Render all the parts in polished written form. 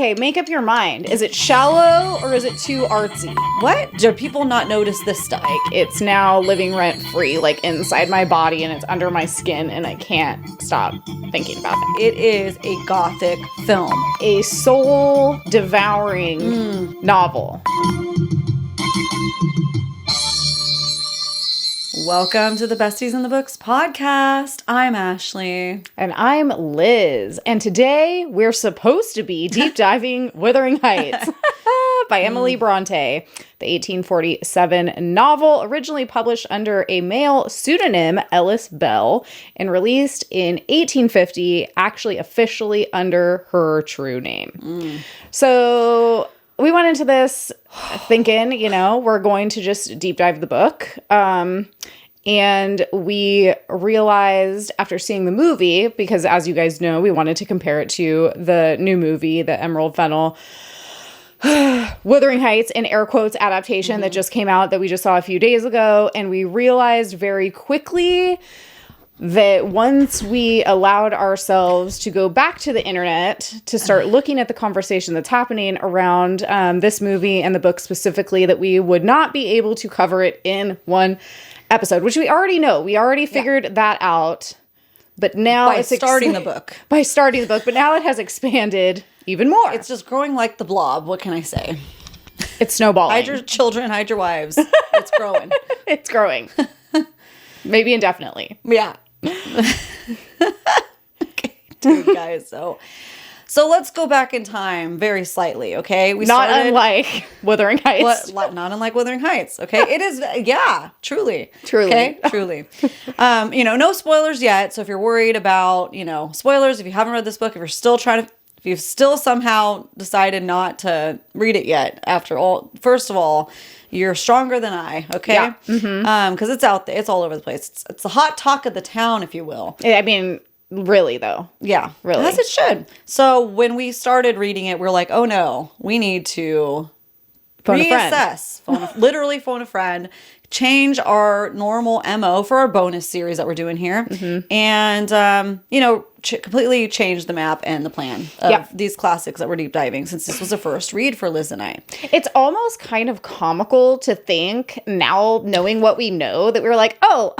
Okay, make up your mind. Is it shallow or is it too artsy? What? Do people not notice this stuff? Like, it's now living rent-free, like, inside my body, and it's under my skin, and I can't stop thinking about it. It is a gothic film. A soul-devouring novel. Welcome to the Besties in the Books podcast. I'm Ashley. And I'm Liz. And today we're supposed to be deep diving Wuthering Heights by Emily Brontë, the 1847 novel originally published under a male pseudonym, Ellis Bell, and released in 1850, actually officially under her true name. So we went into this thinking, we're going to just deep dive the book. And we realized after seeing the movie, because as you guys know, we wanted to compare it to the new movie, the Emerald Fennell Wuthering Heights, in air quotes, adaptation that just came out that we just saw a few days ago. And we realized very quickly that once we allowed ourselves to go back to the internet to start looking at the conversation that's happening around this movie and the book specifically, that we would not be able to cover it in one episode, which we already know. We already figured that out. But now By starting the book. But now it has expanded even more. It's just growing like the blob. What can I say? It's snowballing. Hide your children, hide your wives. It's growing. It's growing. Maybe indefinitely. Yeah. Okay, dude, guys. So let's go back in time very slightly, okay? Unlike Wuthering Heights. Not unlike Wuthering Heights, okay? It is, truly. Truly. Okay, truly. No spoilers yet. So if you're worried about, spoilers, if you haven't read this book, if you've still somehow decided not to read it yet, after all, first of all, you're stronger than I, okay? Yeah. Mm-hmm. Because it's out there. It's all over the place. It's the hot talk of the town, if you will. I mean, really, though. Yeah. Really. As it should. So when we started reading it, we're like, oh no, we need to reassess. Literally phone a friend. Change our normal MO for our bonus series that we're doing here. Mm-hmm. And, completely change the map and the plan of these classics that we're deep diving, since this was a first read for Liz and I. It's almost kind of comical to think now, knowing what we know, that we were like, oh,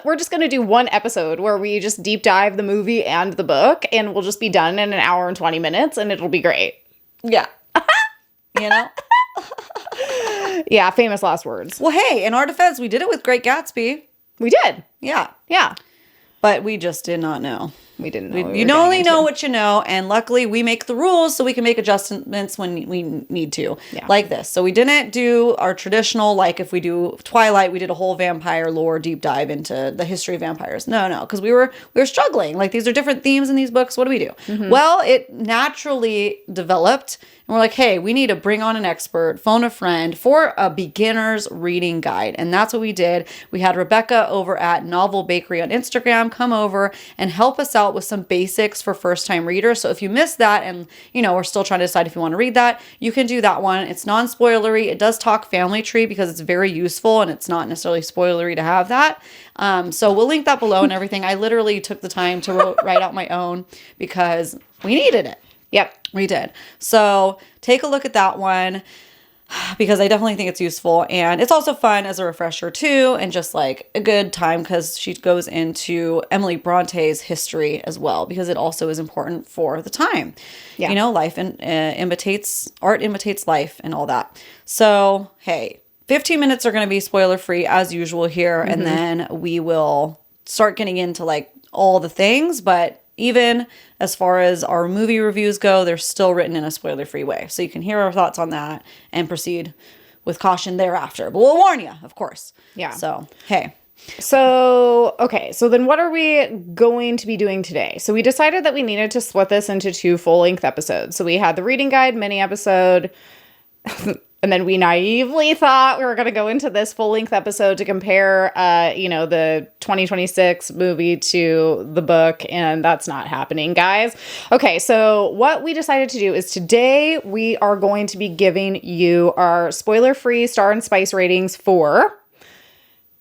we're just going to do one episode where we just deep dive the movie and the book, and we'll just be done in an hour and 20 minutes, and it'll be great. Yeah. Yeah, famous last words. Well, hey, in our defense, we did it with Great Gatsby. We did. Yeah. Yeah. But we just did not know. We didn't know. You only know what you know, and luckily we make the rules so we can make adjustments when we need to, like this. So we didn't do our traditional, like if we do Twilight, we did a whole vampire lore deep dive into the history of vampires. No, because we were struggling. Like, these are different themes in these books. What do we do? Mm-hmm. Well, it naturally developed. And we're like, hey, we need to bring on an expert, phone a friend for a beginner's reading guide. And that's what we did. We had Rebecca over at Novel Bakery on Instagram come over and help us out with some basics for first-time readers. So if you missed that and, we're still trying to decide if you want to read that, you can do that one. It's non-spoilery. It does talk family tree because it's very useful, and it's not necessarily spoilery to have that. So we'll link that below and everything. I literally took the time to write out my own because we needed it. Yep, we did. So take a look at that one, because I definitely think it's useful. And it's also fun as a refresher too, and just like a good time because she goes into Emily Bronte's history as well, because it also is important for the time. Yeah. Life art imitates life and all that. So, hey, 15 minutes are going to be spoiler free as usual here. Mm-hmm. And then we will start getting into like all the things, but even as far as our movie reviews go, they're still written in a spoiler-free way. So you can hear our thoughts on that and proceed with caution thereafter. But we'll warn you, of course. Yeah. So, hey. So, okay. So then what are we going to be doing today? So we decided that we needed to split this into 2 full-length episodes. So we had the reading guide mini episode. And then we naively thought we were going to go into this full-length episode to compare, the 2026 movie to the book, and that's not happening, guys. Okay, so what we decided to do is today we are going to be giving you our spoiler-free Star and Spice ratings for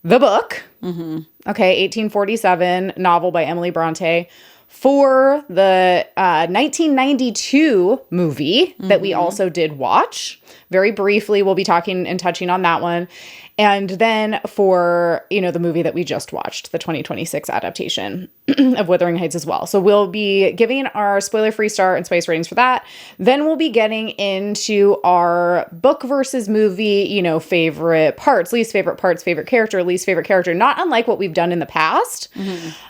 the book. Mm-hmm. Okay, 1847 novel by Emily Brontë. for the 1992 movie that we also did watch. Very briefly, we'll be talking and touching on that one. And then for, the movie that we just watched, the 2026 adaptation of Wuthering Heights as well. So we'll be giving our spoiler-free star and spice ratings for that. Then we'll be getting into our book versus movie, favorite parts, least favorite parts, favorite character, least favorite character, not unlike what we've done in the past.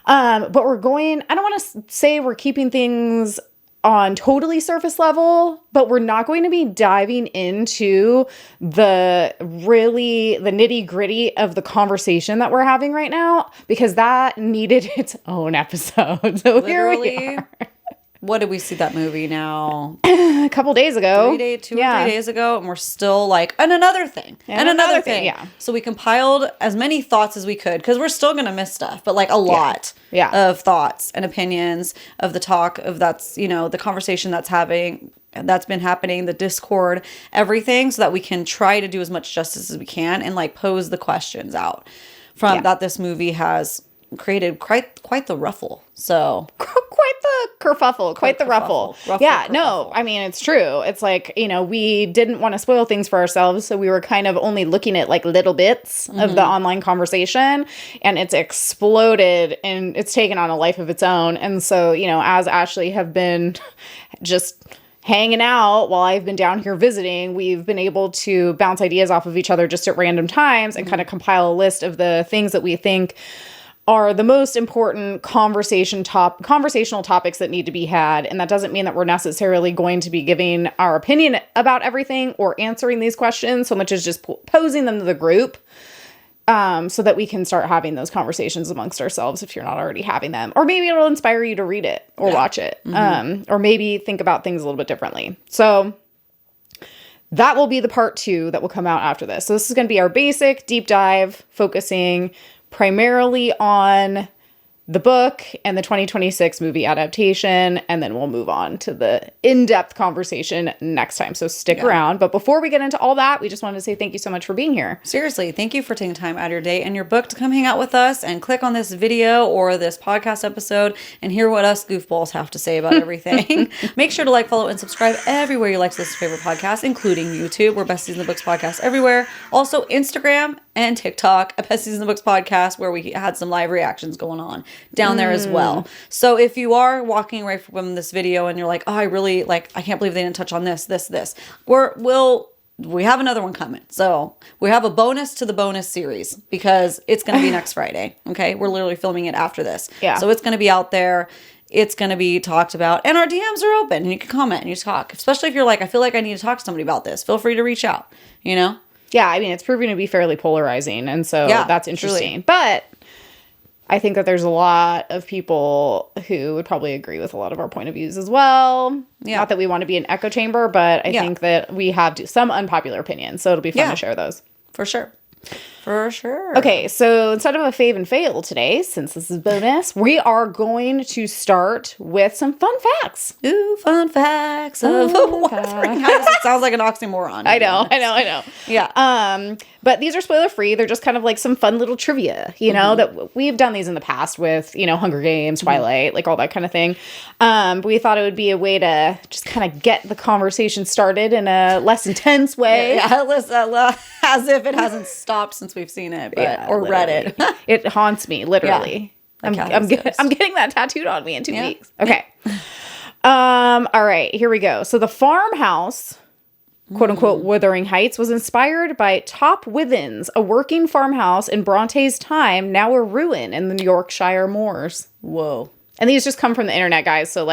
But we're going, I don't want to say we're keeping things on totally surface level, but we're not going to be diving into the nitty gritty of the conversation that we're having right now, because that needed its own episode. So Literally, here we are. What did we see that movie now? A couple days ago. 2 or 3 days ago. And we're still like, and another thing. And another thing. Yeah. So we compiled as many thoughts as we could, because we're still going to miss stuff, but like a lot of thoughts and opinions of the talk of the conversation that's been happening, the Discord, everything, so that we can try to do as much justice as we can and like pose the questions out from that this movie has created quite the ruffle. So quite the kerfuffle, quite the ruffle. No, I mean, it's true. It's like, we didn't want to spoil things for ourselves, so we were kind of only looking at like little bits of the online conversation, and it's exploded and it's taken on a life of its own. And so, as Ashley have been just hanging out while I've been down here visiting, we've been able to bounce ideas off of each other just at random times and kind of compile a list of the things that we think are the most important conversational topics that need to be had. And that doesn't mean that we're necessarily going to be giving our opinion about everything or answering these questions so much as just posing them to the group, so that we can start having those conversations amongst ourselves if you're not already having them. Or maybe it'll inspire you to read it or watch it, or maybe think about things a little bit differently. So that will be the part 2 that will come out after this. So this is going to be our basic deep dive, focusing primarily on the book and the 2026 movie adaptation, and then we'll move on to the in-depth conversation next time. So stick around. But before we get into all that, we just wanted to say thank you so much for being here. Seriously, thank you for taking time out of your day and your book to come hang out with us and click on this video or this podcast episode and hear what us goofballs have to say about everything. Make sure to like, follow, and subscribe everywhere you like to listen to your favorite podcast, including YouTube. We're Besties in the Books podcast everywhere. Also Instagram and TikTok, a Besties in the Books podcast, where we had some live reactions going on down there as well. So if you are walking away from this video and you're like, oh, I can't believe they didn't touch on this, we have another one coming. So we have a bonus to the bonus series, because it's going to be next Friday. Okay. We're literally filming it after this. Yeah. So it's going to be out there. It's going to be talked about, and our DMs are open and you can comment and you talk, especially if you're like, I feel like I need to talk to somebody about this. Feel free to reach out, Yeah, I mean, it's proving to be fairly polarizing, and so that's interesting. Truly. But I think that there's a lot of people who would probably agree with a lot of our point of views as well. Yeah. Not that we want to be an echo chamber, but I think that we have some unpopular opinions, so it'll be fun to share those. For sure. For sure. Okay, so instead of a fave and fail today, since this is bonus, we are going to start with some fun facts. Ooh, fun facts of Wuthering Heights. It sounds like an oxymoron. I know. Yeah. But these are spoiler free. They're just kind of like some fun little trivia, that we've done these in the past with, Hunger Games, Twilight, like all that kind of thing. But we thought it would be a way to just kind of get the conversation started in a less intense way. As if it hasn't stopped since we've seen it, or read it. It haunts me, literally. Yeah. I'm getting that tattooed on me in 2 weeks. Okay. All right, here we go. So the farmhouse, quote unquote, Wuthering Heights, was inspired by Top Withens, a working farmhouse in Bronte's time, now a ruin in the Yorkshire moors. Whoa. And these just come from the internet, guys. So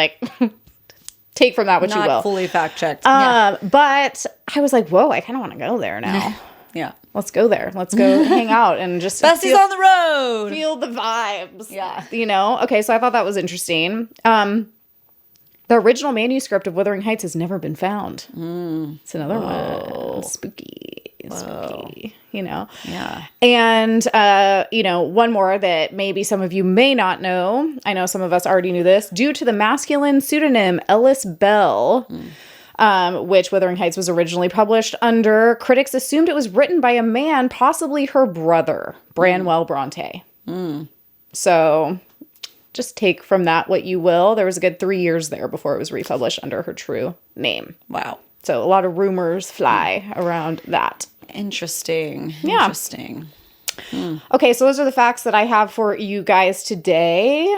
take from that what you will. Not fully fact checked. But I was like, whoa, I kind of want to go there now. Yeah. Let's go there. Let's go hang out and just Besties on the road. Feel the vibes. Yeah. Okay, so I thought that was interesting. The original manuscript of Wuthering Heights has never been found. It's another one. Spooky. Yeah. And, one more that maybe some of you may not know. I know some of us already knew this. Due to the masculine pseudonym Ellis Bell, which Wuthering Heights was originally published under, critics assumed it was written by a man, possibly her brother, Branwell Brontë. So just take from that what you will. There was a good 3 years there before it was republished under her true name. Wow. So a lot of rumors fly around that. Interesting. Yeah. Interesting. Okay, so those are the facts that I have for you guys today.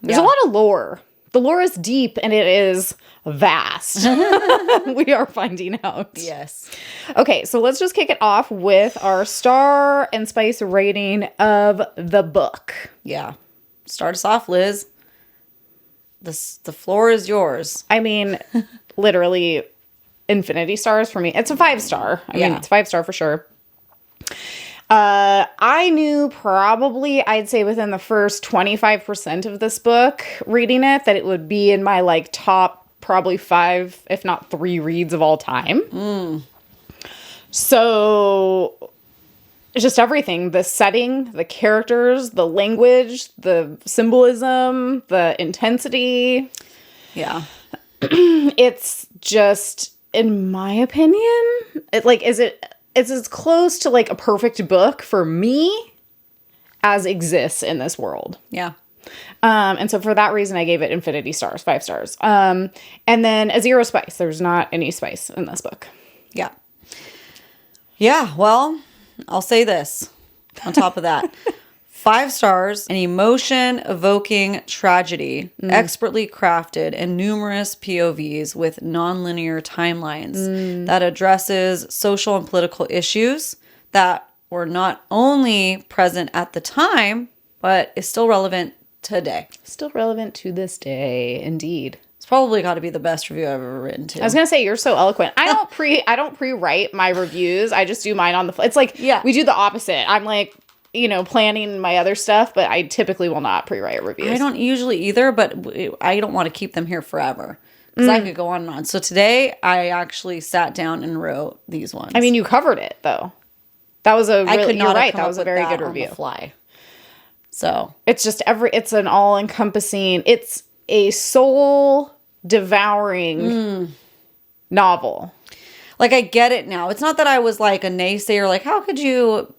There's a lot of lore. The lore is deep and it is vast. We are finding out. Yes. Okay, so let's just kick it off with our star and spice rating of the book. Yeah. Start us off, Liz. The floor is yours. I mean, literally infinity stars for me. It's a 5-star. I mean, it's 5-star for sure. I knew probably, I'd say within the first 25% of this book, reading it, that it would be in my like top probably 5, if not 3 reads of all time. So it's just everything, the setting, the characters, the language, the symbolism, the intensity. Yeah. It's just, in my opinion, it's as close to like a perfect book for me as exists in this world. Yeah. And so for that reason, I gave it infinity stars, 5 stars. And then a 0 spice. There's not any spice in this book. Yeah. Yeah. Well, I'll say this on top of that. 5 stars, an emotion-evoking tragedy, expertly crafted and numerous POVs with nonlinear timelines that addresses social and political issues that were not only present at the time, but is still relevant today. Still relevant to this day, indeed. It's probably got to be the best review I've ever written, too. I was going to say, you're so eloquent. I don't pre-write my reviews. I just do mine on the fly. It's like, we do the opposite. I'm like, planning my other stuff, but I typically will not pre-write reviews. I don't usually either, but I don't want to keep them here forever because I could go on and on. So today I actually sat down and wrote these ones. I mean, you covered it though. That was a really, you're right. That was a very good review. On the fly. So it's just it's an all-encompassing, it's a soul devouring novel. Like, I get it now. It's not that I was like a naysayer, like, how could you,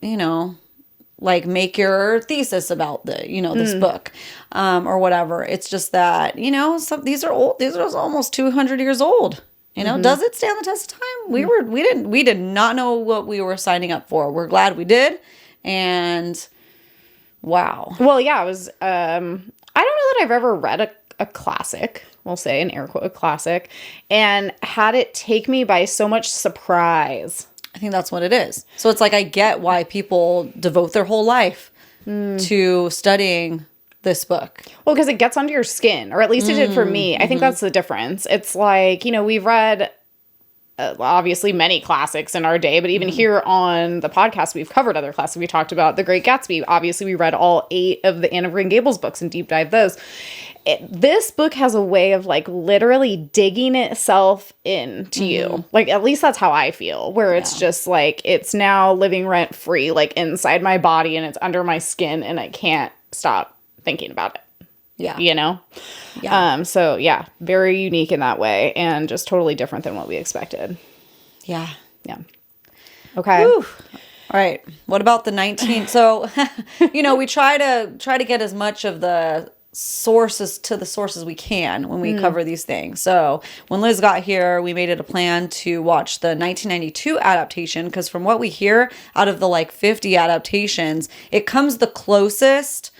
like make your thesis about this book, or whatever. It's just that, these are old. These are almost 200 years old. Does it stand the test of time? We did not know what we were signing up for. We're glad we did. And wow. Well, yeah, it was, I don't know that I've ever read a classic, we'll say an air quote, a classic, and had it take me by so much surprise. I think that's what it is. So it's like, I get why people devote their whole life to studying this book. Well, because it gets under your skin, or at least it did for me. I think that's the difference. It's like, we've read obviously many classics in our day, but even here on the podcast, we've covered other classics. We talked about The Great Gatsby. Obviously, we read all 8 of the Anne of Green Gables books and deep dive those. This book has a way of like literally digging itself into you. Like, at least that's how I feel, where it's just like, it's now living rent free, like inside my body, and it's under my skin, and I can't stop thinking about it. Yeah. Yeah. So yeah, very unique in that way, and just totally different than what we expected. Yeah. Yeah. Okay. Whew. All right. What about the 19? So, we try to get as much of the sources we can when we cover these things. So when Liz got here, we made it a plan to watch the 1992 adaptation, because from what we hear out of the like 50 adaptations, it comes the closest,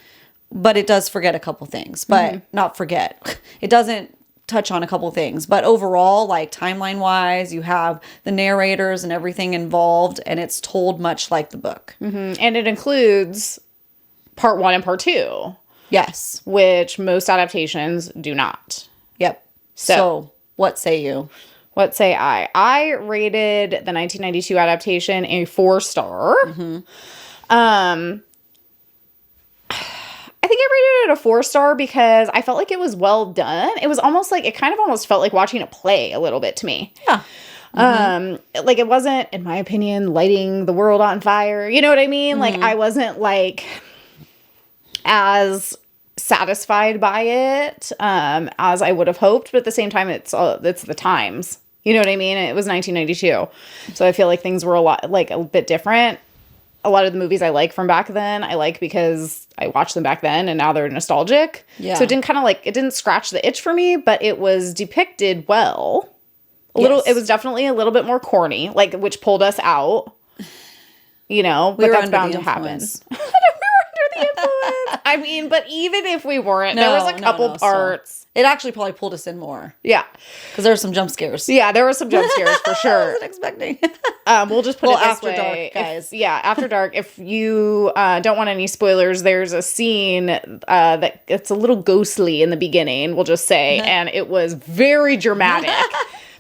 but it does forget a couple things. But not forget. It doesn't touch on a couple things. But overall, like timeline wise, you have the narrators and everything involved, and it's told much like the book. And it includes part 1 and part 2. Yes. Which most adaptations do not. Yep. So what say you? What say I? I rated the 1992 adaptation a 4-star. I think I rated it a 4-star because I felt like it was well done. It was almost like, it kind of almost felt like watching a play a little bit to me. Yeah. Like, it wasn't, in my opinion, lighting the world on fire. You know what I mean? Like, I wasn't like as satisfied by it as I would have hoped, but at the same time, it's the times. You know what I mean? It was 1992, so I feel like things were a bit different. a lot of the movies I like from back then, I like because I watched them back then and now they're nostalgic. Yeah. So it didn't scratch the itch for me, but it was depicted well. It was definitely a little bit more corny, like, which pulled us out, but that's bound to happen. We were under the influence. I mean, but even if we weren't, there was a couple parts. It actually probably pulled us in more. Yeah. Because there were some jump scares. Yeah, there were some jump scares for sure. I wasn't expecting. We'll just put it this after way. dark, guys. After dark. If you don't want any spoilers, there's a scene that it's a little ghostly in the beginning, we'll just say, and it was very dramatic.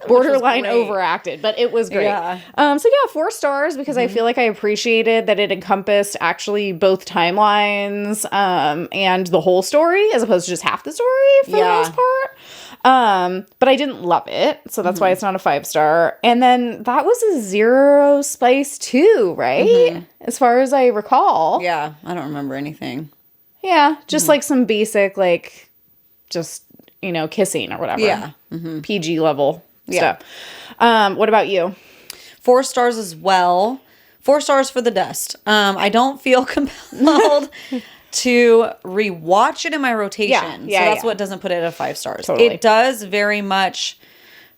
Borderline overacted, but it was great. Yeah. 4 stars because I feel like I appreciated that it encompassed actually both timelines and the whole story as opposed to just half the story for the most part. But I didn't love it, so that's why it's not a 5-star. And then that was a 0 spice too, right? As far as I recall. Yeah, I don't remember anything. Yeah, just like some basic just kissing or whatever. Yeah. PG level. Yeah. Stuff. What about you? 4 stars as well. 4 stars for the dust. I don't feel compelled to rewatch it in my rotation. So that's what doesn't put it at 5 stars. Totally. It does very much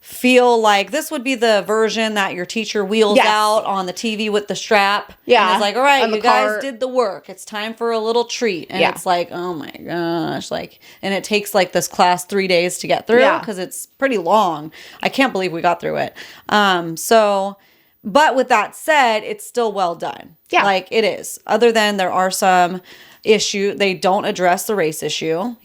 feel like this would be the version that your teacher wheels out on the TV with the strap. Yeah. And it's like, all right, you guys cart. did the work. It's time for a little treat. And it's like, oh my gosh. And it takes this class 3 days to get through because it's pretty long. I can't believe we got through it. But with that said, it's still well done. Yeah. It is. Other than there are some issues. They don't address the race issue.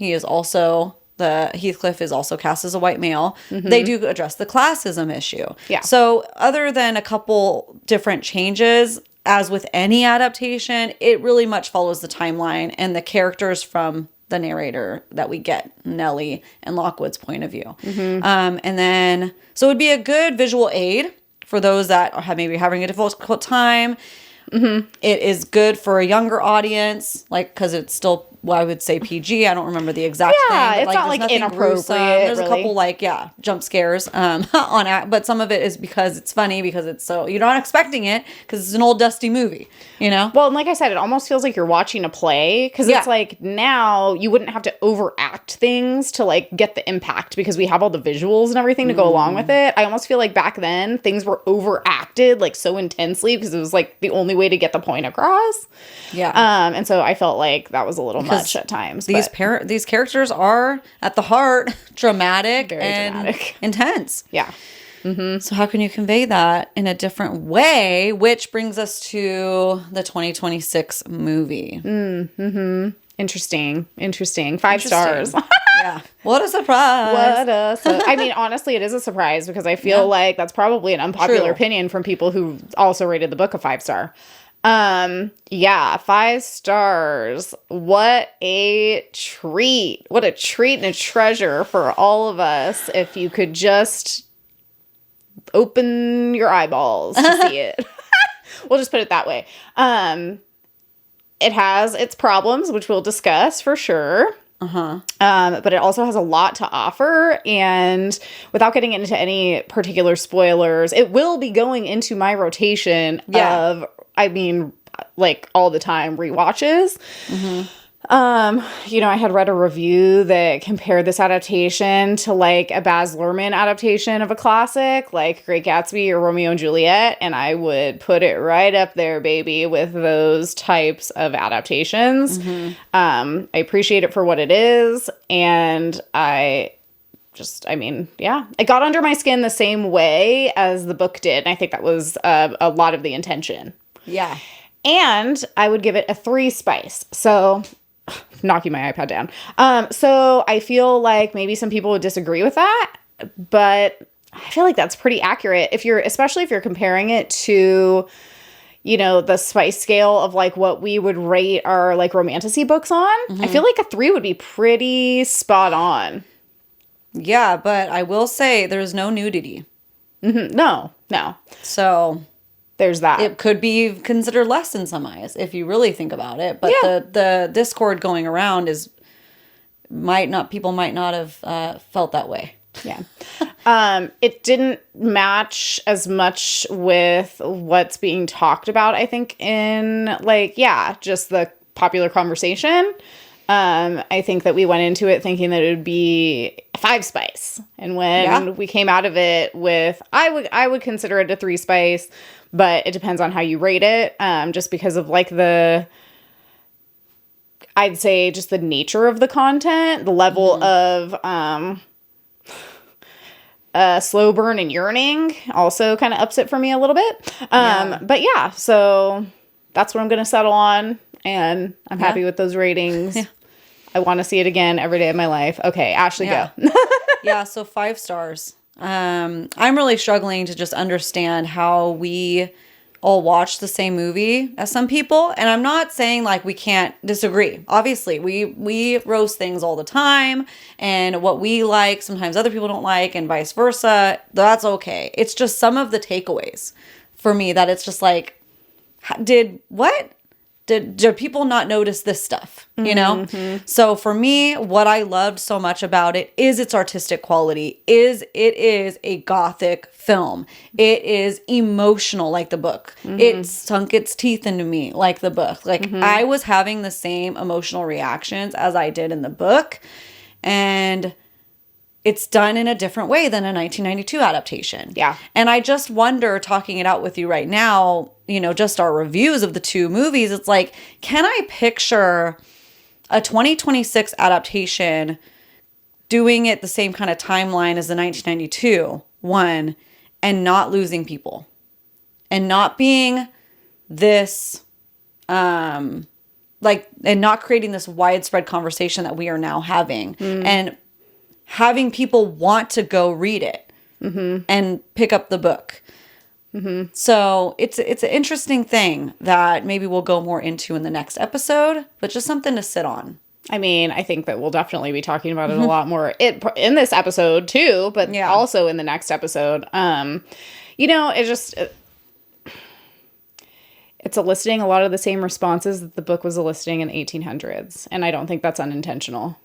Heathcliff is also cast as a white male. They do address the classism issue. Yeah. So other than a couple different changes, as with any adaptation, it really much follows the timeline and the characters from the narrator that we get, Nellie and Lockwood's point of view. And then, so it would be a good visual aid for those that are maybe having a difficult time. It is good for a younger audience, because it's still, I would say PG. I don't remember the exact thing. Yeah, it's not there's nothing inappropriate. gruesome. There's really. a couple jump scares but some of it is because it's funny because it's so you're not expecting it because it's an old dusty movie, Well, and like I said, it almost feels like you're watching a play because it's now you wouldn't have to overact things to get the impact because we have all the visuals and everything to go along with it. I almost feel like back then things were overacted so intensely because it was the only way to get the point across. Yeah. And so I felt like that was a little much at times. These characters are at the heart dramatic and intense. Yeah. So how can you convey that in a different way? Which brings us to the 2026 movie. Interesting. 5 stars. Yeah. What a surprise. I mean, honestly, it is a surprise because I feel like that's probably an unpopular opinion from people who also rated the book a 5-star. 5 stars. What a treat. What a treat and a treasure for all of us if you could just open your eyeballs to see it. We'll just put it that way. It has its problems, which we'll discuss for sure. But it also has a lot to offer, and without getting into any particular spoilers, it will be going into my rotation of, all the time rewatches. I had read a review that compared this adaptation to a Baz Luhrmann adaptation of a classic, like Great Gatsby or Romeo and Juliet, and I would put it right up there, baby, with those types of adaptations. I appreciate it for what it is, and it got under my skin the same way as the book did, and I think that was a lot of the intention. Yeah. And I would give it a 3 spice. So, knocking my iPad down. So I feel like maybe some people would disagree with that, but I feel like that's pretty accurate. Especially if you're comparing it to, the spice scale of what we would rate our romantasy books on. I feel like a 3 would be pretty spot on. Yeah, but I will say there's no nudity. No. So there's that. It could be considered less in some eyes if you really think about it. But the discord going around people might not have felt that way. Yeah. It didn't match as much with what's being talked about, I think, in like, yeah, just the popular conversation. I think that we went into it thinking that it would be 5 spice. And when we came out of it with, I would consider it a 3 spice, but it depends on how you rate it. Just because of like I'd say just the nature of the content, the level of, slow burn and yearning also kind of ups it for me a little bit. But yeah, so that's what I'm going to settle on. And I'm happy with those ratings. Yeah. I want to see it again every day of my life. Okay, Ashley, go. Yeah, so 5 stars. I'm really struggling to just understand how we all watch the same movie as some people. And I'm not saying like we can't disagree. Obviously, we roast things all the time. And what we like, sometimes other people don't like, and vice versa. That's okay. It's just some of the takeaways for me that it's just like, did people not notice this stuff, you know? So for me, what I loved so much about it is its artistic quality, it is a gothic film. It is emotional like the book. It sunk its teeth into me like the book. Like I was having the same emotional reactions as I did in the book. And it's done in a different way than a 1992 adaptation. Yeah. And I just wonder, talking it out with you right now, you know, just our reviews of the 2 movies, it's like, can I picture a 2026 adaptation doing it the same kind of timeline as the 1992 one and not losing people and not being this, and not creating this widespread conversation that we are now having and having people want to go read it and pick up the book. So it's an interesting thing that maybe we'll go more into in the next episode, but just something to sit on. I mean, I think that we'll definitely be talking about it a lot more in this episode too, but also in the next episode. You know, it's eliciting a lot of the same responses that the book was eliciting in the 1800s, and I don't think that's unintentional.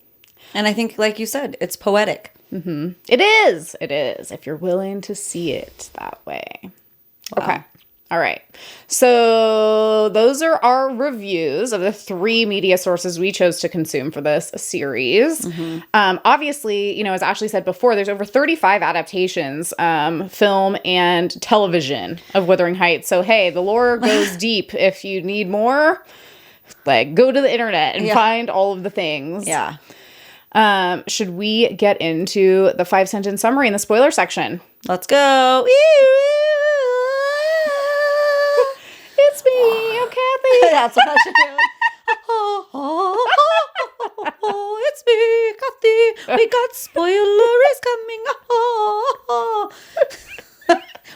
And I think, like you said, it's poetic. It is. It is. If you're willing to see it that way. Wow. Okay. All right. So those are our reviews of the 3 media sources we chose to consume for this series. Obviously, you know, as Ashley said before, there's over 35 adaptations, film and television of Wuthering Heights. So, hey, the lore goes deep. If you need more, like, go to the internet and find all of the things. Yeah. Should we get into the 5-sentence summary in the spoiler section? Let's go. It's me, I'm Kathy. That's what I should do. It's me, Kathy. We got spoilers coming.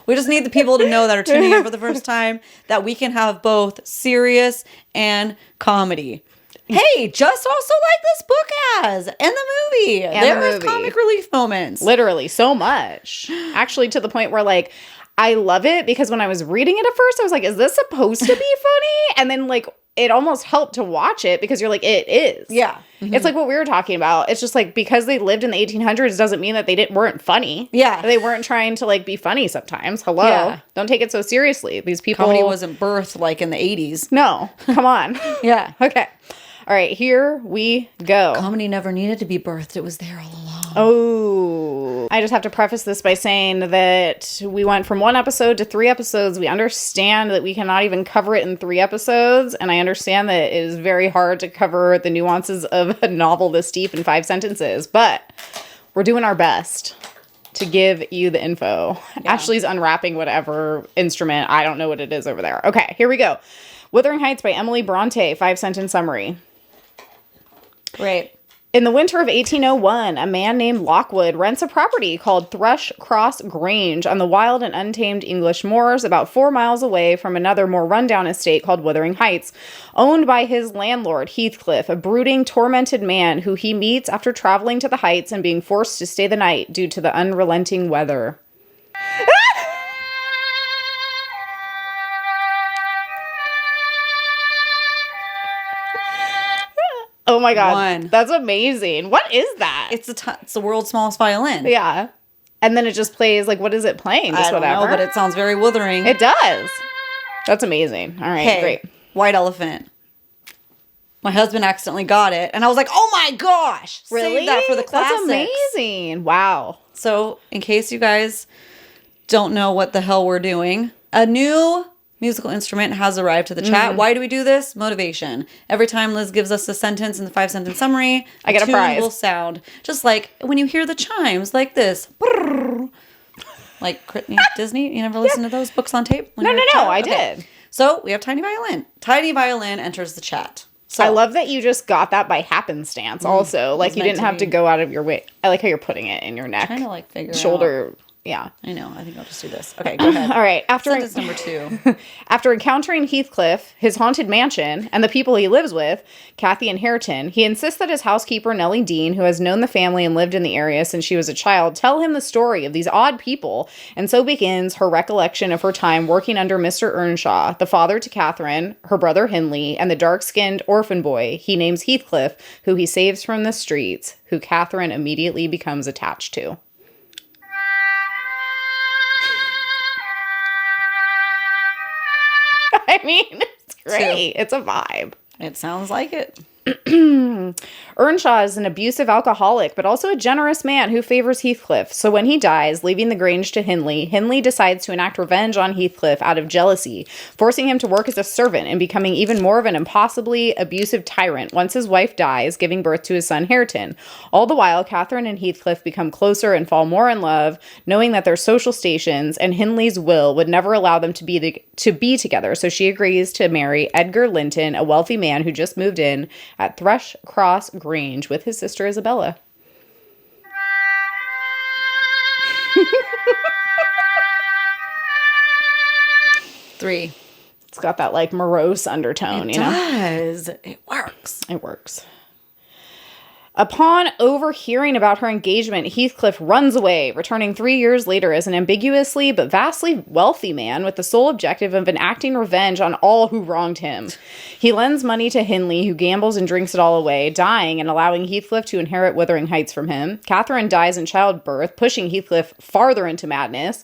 We just need the people to know that are tuning in for the first time that we can have both serious and comedy. Hey, just also like this book has, and the movie. There's comic relief moments. Literally, so much. Actually, to the point where, like, I love it because when I was reading it at first, I was like, is this supposed to be funny? And then, like, it almost helped to watch it because you're like, it is. Yeah. It's like what we were talking about. It's just like, because they lived in the 1800s doesn't mean that they weren't funny. Yeah. They weren't trying to, like, be funny sometimes. Hello. Yeah. Don't take it so seriously. These people. Comedy wasn't birthed, like, in the 80s. No. Come on. Yeah. Okay. All right, here we go. Comedy never needed to be birthed. It was there all along. Oh. I just have to preface this by saying that we went from 1 episode to 3 episodes. We understand that we cannot even cover it in 3 episodes. And I understand that it is very hard to cover the nuances of a novel this deep in 5 sentences. But we're doing our best to give you the info. Yeah. Ashley's unwrapping whatever instrument. I don't know what it is over there. Okay, here we go. Wuthering Heights by Emily Brontë, 5-sentence summary. Great. In the winter of 1801, a man named Lockwood rents a property called Thrush Cross Grange on the wild and untamed English moors about 4 miles away from another more rundown estate called Wuthering Heights, owned by his landlord, Heathcliff, a brooding, tormented man who he meets after traveling to the heights and being forced to stay the night due to the unrelenting weather. Oh my God. One. That's amazing. What is that? It's the world's smallest violin. Yeah. And then it just plays, like, what is it playing? Just I don't whatever. know, but it sounds very Wuthering. It does. That's amazing. All right, Hey, great. White Elephant. My husband accidentally got it, and I was like, oh my gosh. Really? Save that for the classics. That's amazing. Wow. So, in case you guys don't know what the hell we're doing, a new musical instrument has arrived to the chat. Why do we do this? Motivation. Every time Liz gives us a sentence in the 5-sentence summary, I get a tune prize. will sound just like when you hear the chimes, like this. Like Disney. You never listened to those books on tape? No, I did. So we have Tiny Violin. Tiny Violin enters the chat. So I love that you just got that by happenstance also. Like, you meant didn't to have to be. go out of your way. I like how you're putting it in your neck. trying to like figure shoulder. Yeah. I know. I think I'll just do this. Okay, go ahead. All right. Sentence number 2. After encountering Heathcliff, his haunted mansion, and the people he lives with, Kathy and Hareton, he insists that his housekeeper, Nellie Dean, who has known the family and lived in the area since she was a child, tell him the story of these odd people, and so begins her recollection of her time working under Mr. Earnshaw, the father to Catherine, her brother Hindley, and the dark-skinned orphan boy he names Heathcliff, who he saves from the streets, who Catherine immediately becomes attached to. I mean, it's great. It's a vibe. It sounds like it. Earnshaw is an abusive alcoholic, but also a generous man who favors Heathcliff. So when he dies, leaving the Grange to Hindley, Hindley decides to enact revenge on Heathcliff out of jealousy, forcing him to work as a servant and becoming even more of an impossibly abusive tyrant once his wife dies, giving birth to his son Hareton. All the while, Catherine and Heathcliff become closer and fall more in love, knowing that their social stations and Hindley's will would never allow them to be together. So she agrees to marry Edgar Linton, a wealthy man who just moved in at Thrush Cross Grange with his sister Isabella. Three. It's got that like morose undertone, It you know? does. It works. It works. Upon overhearing about her engagement, Heathcliff runs away, returning 3 years later as an ambiguously but vastly wealthy man with the sole objective of enacting revenge on all who wronged him. He lends money to Hindley, who gambles and drinks it all away, dying and allowing Heathcliff to inherit Wuthering Heights from him. Catherine dies in childbirth, pushing Heathcliff farther into madness.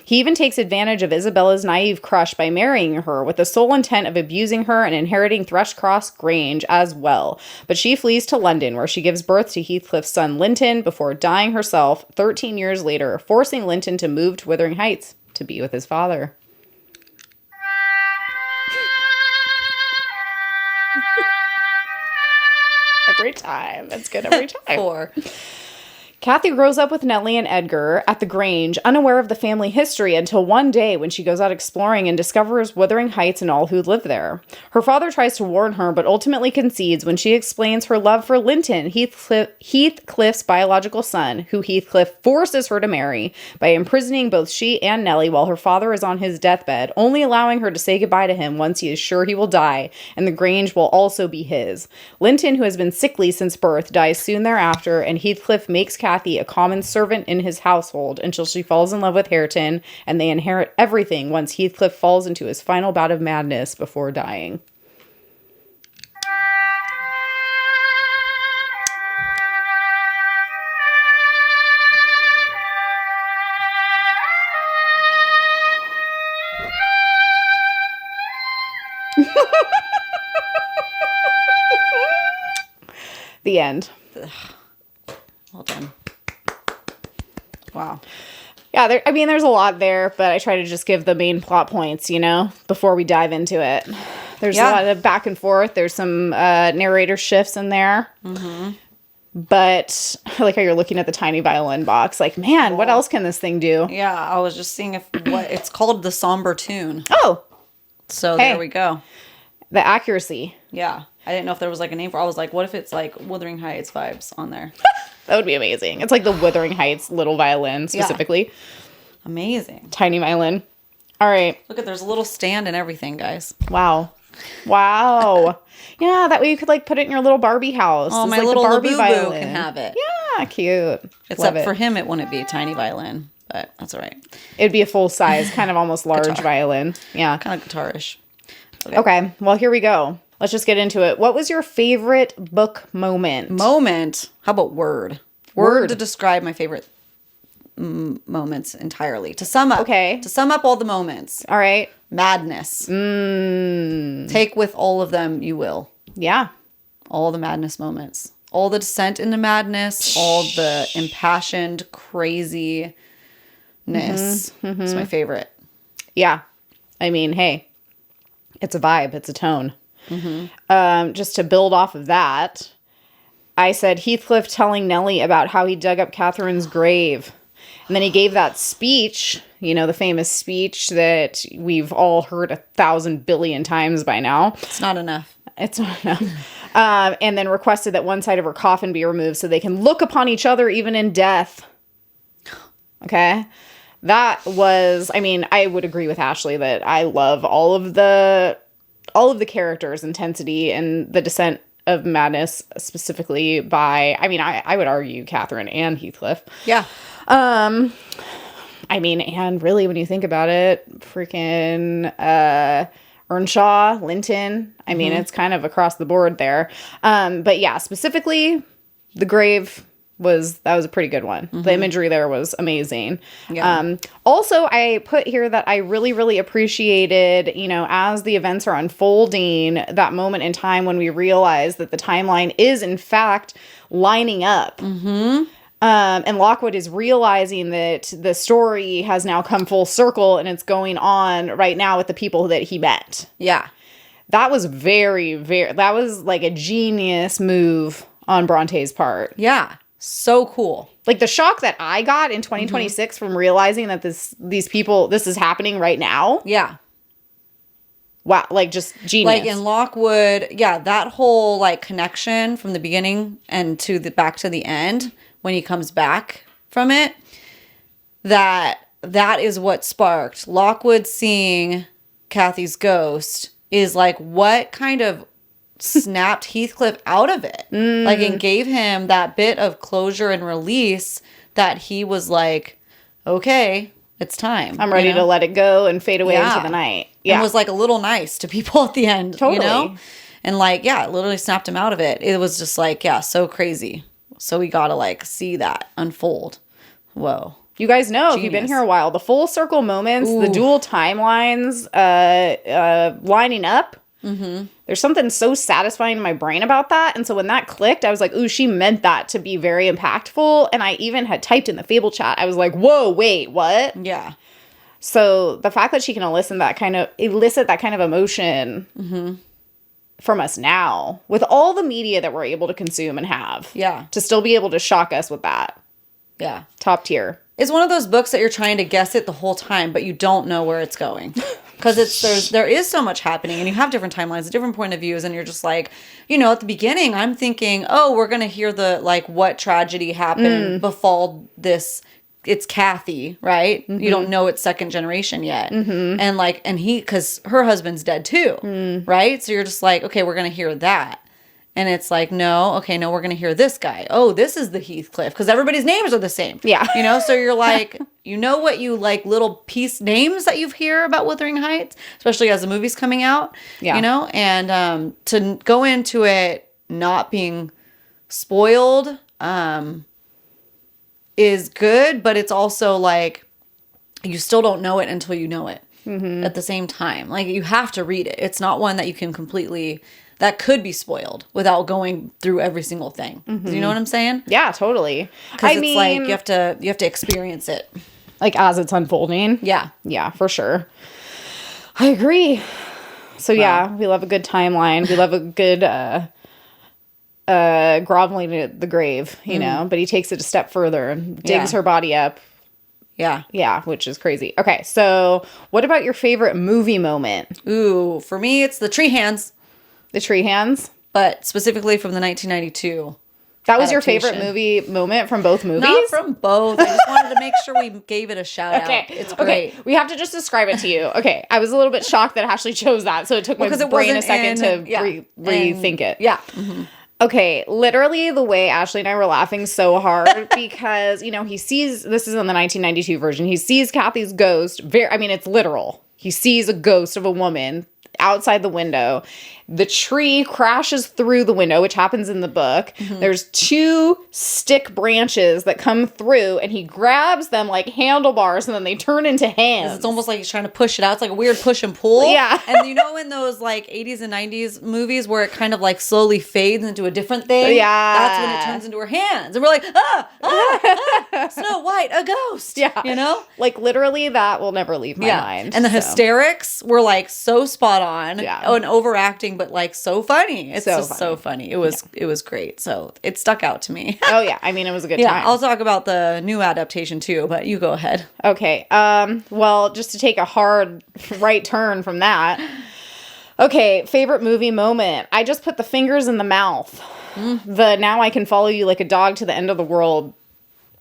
He even takes advantage of Isabella's naive crush by marrying her with the sole intent of abusing her and inheriting Thrush Cross Grange as well. But she flees to London, where she gives birth to Heathcliff's son Linton before dying herself 13 years later, forcing Linton to move to Wuthering Heights to be with his father. Every time. It's good every time. 4. Kathy grows up with Nellie and Edgar at the Grange, unaware of the family history until one day when she goes out exploring and discovers Wuthering Heights and all who live there. Her father tries to warn her, but ultimately concedes when she explains her love for Linton, Heathcliff's biological son, who Heathcliff forces her to marry by imprisoning both she and Nellie while her father is on his deathbed, only allowing her to say goodbye to him once he is sure he will die, and the Grange will also be his. Linton, who has been sickly since birth, dies soon thereafter, and Heathcliff makes Kathy a common servant in his household until she falls in love with Hareton, and they inherit everything once Heathcliff falls into his final bout of madness before dying. The end. Well done. Wow. Yeah, there's a lot there, but I try to just give the main plot points, before we dive into it. There's a lot of back and forth. There's some narrator shifts in there. Mm-hmm. But I like how you're looking at the tiny violin box. Like, man, what else can this thing do? Yeah, I was just seeing what it's called, the somber tune. Oh. So there we go. The accuracy. Yeah. I didn't know if there was like a name for it. I was like, what if it's like Wuthering Heights vibes on there? That would be amazing. It's like the Wuthering Heights little violin specifically. Yeah. Amazing. Tiny violin. All right. Look at, there's a little stand and everything, guys. Wow. Yeah, that way you could like put it in your little Barbie house. Oh, it's my like little Barbie violin can have it. Yeah, cute. Except for him, it wouldn't be a tiny violin, but that's all right. It'd be a full size, kind of almost large violin. Yeah. Kind of guitarish. Okay, well, here we go. let's just get into it. What was your favorite book moment? How about word? Word to describe my favorite moments entirely. To sum up. Okay. To sum up all the moments. All right. Madness. Take with all of them you will. Yeah. All the madness moments. All the descent into madness. All the impassioned craziness. It's my favorite. Yeah. I mean, hey, it's a vibe. It's a tone. Just to build off of that, I said Heathcliff telling Nellie about how he dug up Catherine's grave. And then he gave that speech, you know, the famous speech that we've all heard 1,000 billion times by now. It's not enough. It's not enough. And then requested that one side of her coffin be removed so they can look upon each other even in death. Okay? That was, I mean, I would agree with Ashley that I love all of the characters' intensity and the descent of madness, specifically by, I mean, I would argue Catherine and Heathcliff. Yeah. I mean, and really, when you think about it, freaking Earnshaw, Linton. I mean, it's kind of across the board there. But yeah, specifically, the grave was a pretty good one. The imagery there was amazing. Yeah. Also, I put here that I really, really appreciated, you know, as the events are unfolding, that moment in time when we realize that the timeline is in fact lining up. And Lockwood is realizing that the story has now come full circle and it's going on right now with the people that he met. Yeah. That was that was like a genius move on Bronte's part. Yeah. So cool. Like the shock that I got in 2026 from realizing that this is happening right now. Yeah. Wow. Like just genius. Like in Lockwood, yeah, that whole like connection from the beginning and to the back to the end when he comes back from it, that is what sparked Lockwood seeing Kathy's ghost is like what kind of snapped Heathcliff out of it. Like, and gave him that bit of closure and release that he was like, okay, it's time. I'm ready to let it go and fade away into the night. Yeah. And was like a little nice to people at the end, totally. You know? And like, yeah, it literally snapped him out of it. It was just like, yeah, so crazy. So we gotta like see that unfold. Whoa. You guys know, if you've been here a while, the full circle moments, the dual timelines lining up. There's something so satisfying in my brain about that. And so when that clicked, I was like, ooh, she meant that to be very impactful. And I even had typed in the Fable chat. I was like, whoa, wait, what? Yeah. So the fact that she can elicit that kind of emotion from us now with all the media that we're able to consume and have. Yeah. To still be able to shock us with that. Yeah. Top tier. It's one of those books that you're trying to guess it the whole time, but you don't know where it's going. Because there is so much happening and you have different timelines, different point of views. And you're just like, you know, at the beginning, I'm thinking, oh, we're going to hear the, like, what tragedy happened befall this. It's Kathy, right? You don't know it's second generation yet. And like, because her husband's dead too, right? So you're just like, okay, we're going to hear that. And it's like, no, we're going to hear this guy. Oh, this is the Heathcliff. Because everybody's names are the same. Yeah. You know, so you're like, you know what you like little piece names that you hear about Wuthering Heights, especially as the movie's coming out. Yeah. You know, and to go into it not being spoiled is good, but it's also like, you still don't know it until you know it at the same time. Like, you have to read it. It's not one that you can completely... that could be spoiled without going through every single thing. Do you know what I'm saying? Yeah, totally. Because it's like you have to experience it, like as it's unfolding. Yeah, for sure. I agree. So yeah, we love a good timeline. We love a good groveling at the grave, you know. But he takes it a step further and digs her body up. Yeah, which is crazy. Okay, so what about your favorite movie moment? Ooh, for me, it's the tree hands. The tree hands? But specifically from the 1992 That was your favorite movie moment from both movies? Not from both. I just wanted to make sure we gave it a shout out. It's great. Okay, we have to just describe it to you. Okay, I was a little bit shocked that Ashley chose that, so it took my brain a second to rethink it. Yeah. Okay, literally the way Ashley and I were laughing so hard because, you know, he sees, this is in the 1992 version, he sees Kathy's ghost, it's literal. He sees a ghost of a woman outside the window. The tree crashes through the window, which happens in the book. There's 2 stick branches that come through, and he grabs them like handlebars, and then they turn into hands. It's almost like he's trying to push it out. It's like a weird push and pull. Yeah. And you know in those like 80s and 90s movies where it kind of like slowly fades into a different thing? Yeah. That's when it turns into her hands. And we're like, Snow White, a ghost. Yeah. You know? Like, literally, that will never leave my mind. And the hysterics were like so spot on. Yeah. Oh, and overacting, but like so funny. It's So just so funny. It was great. So it stuck out to me. Oh, yeah. I mean, it was a good Yeah. time. I'll talk about the new adaptation too, but you go ahead. Okay. Well, just to take a hard right turn from that. Okay, favorite movie moment. I just put the fingers in the mouth. The now I can follow you like a dog to the end of the world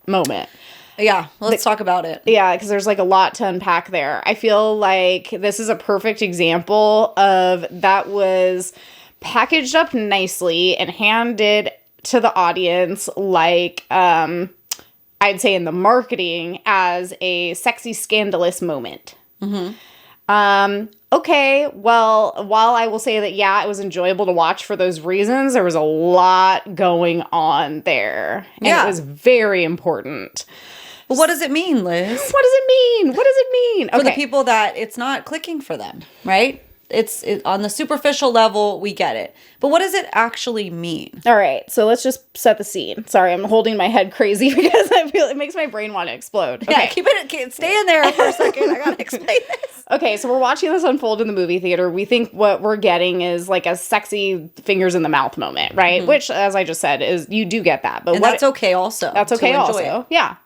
moment. Yeah, let's talk about it. Yeah, because there's like a lot to unpack there. I feel like this is a perfect example of that was packaged up nicely and handed to the audience like I'd say in the marketing as a sexy, scandalous moment. Okay, well, while I will say that, yeah, it was enjoyable to watch for those reasons, there was a lot going on there. And it was very important. But what does it mean, Liz? What does it mean? What does it mean? For the people that it's not clicking for them, right? It's on the superficial level, we get it. But what does it actually mean? All right, so let's just set the scene. Sorry, I'm holding my head crazy because I feel it makes my brain want to explode. Okay. Yeah, stay in there for a second. I gotta explain this. Okay, so we're watching this unfold in the movie theater. We think what we're getting is like a sexy fingers in the mouth moment, right? Which, as I just said, is you do get that. But that's okay also. That's okay also. Yeah.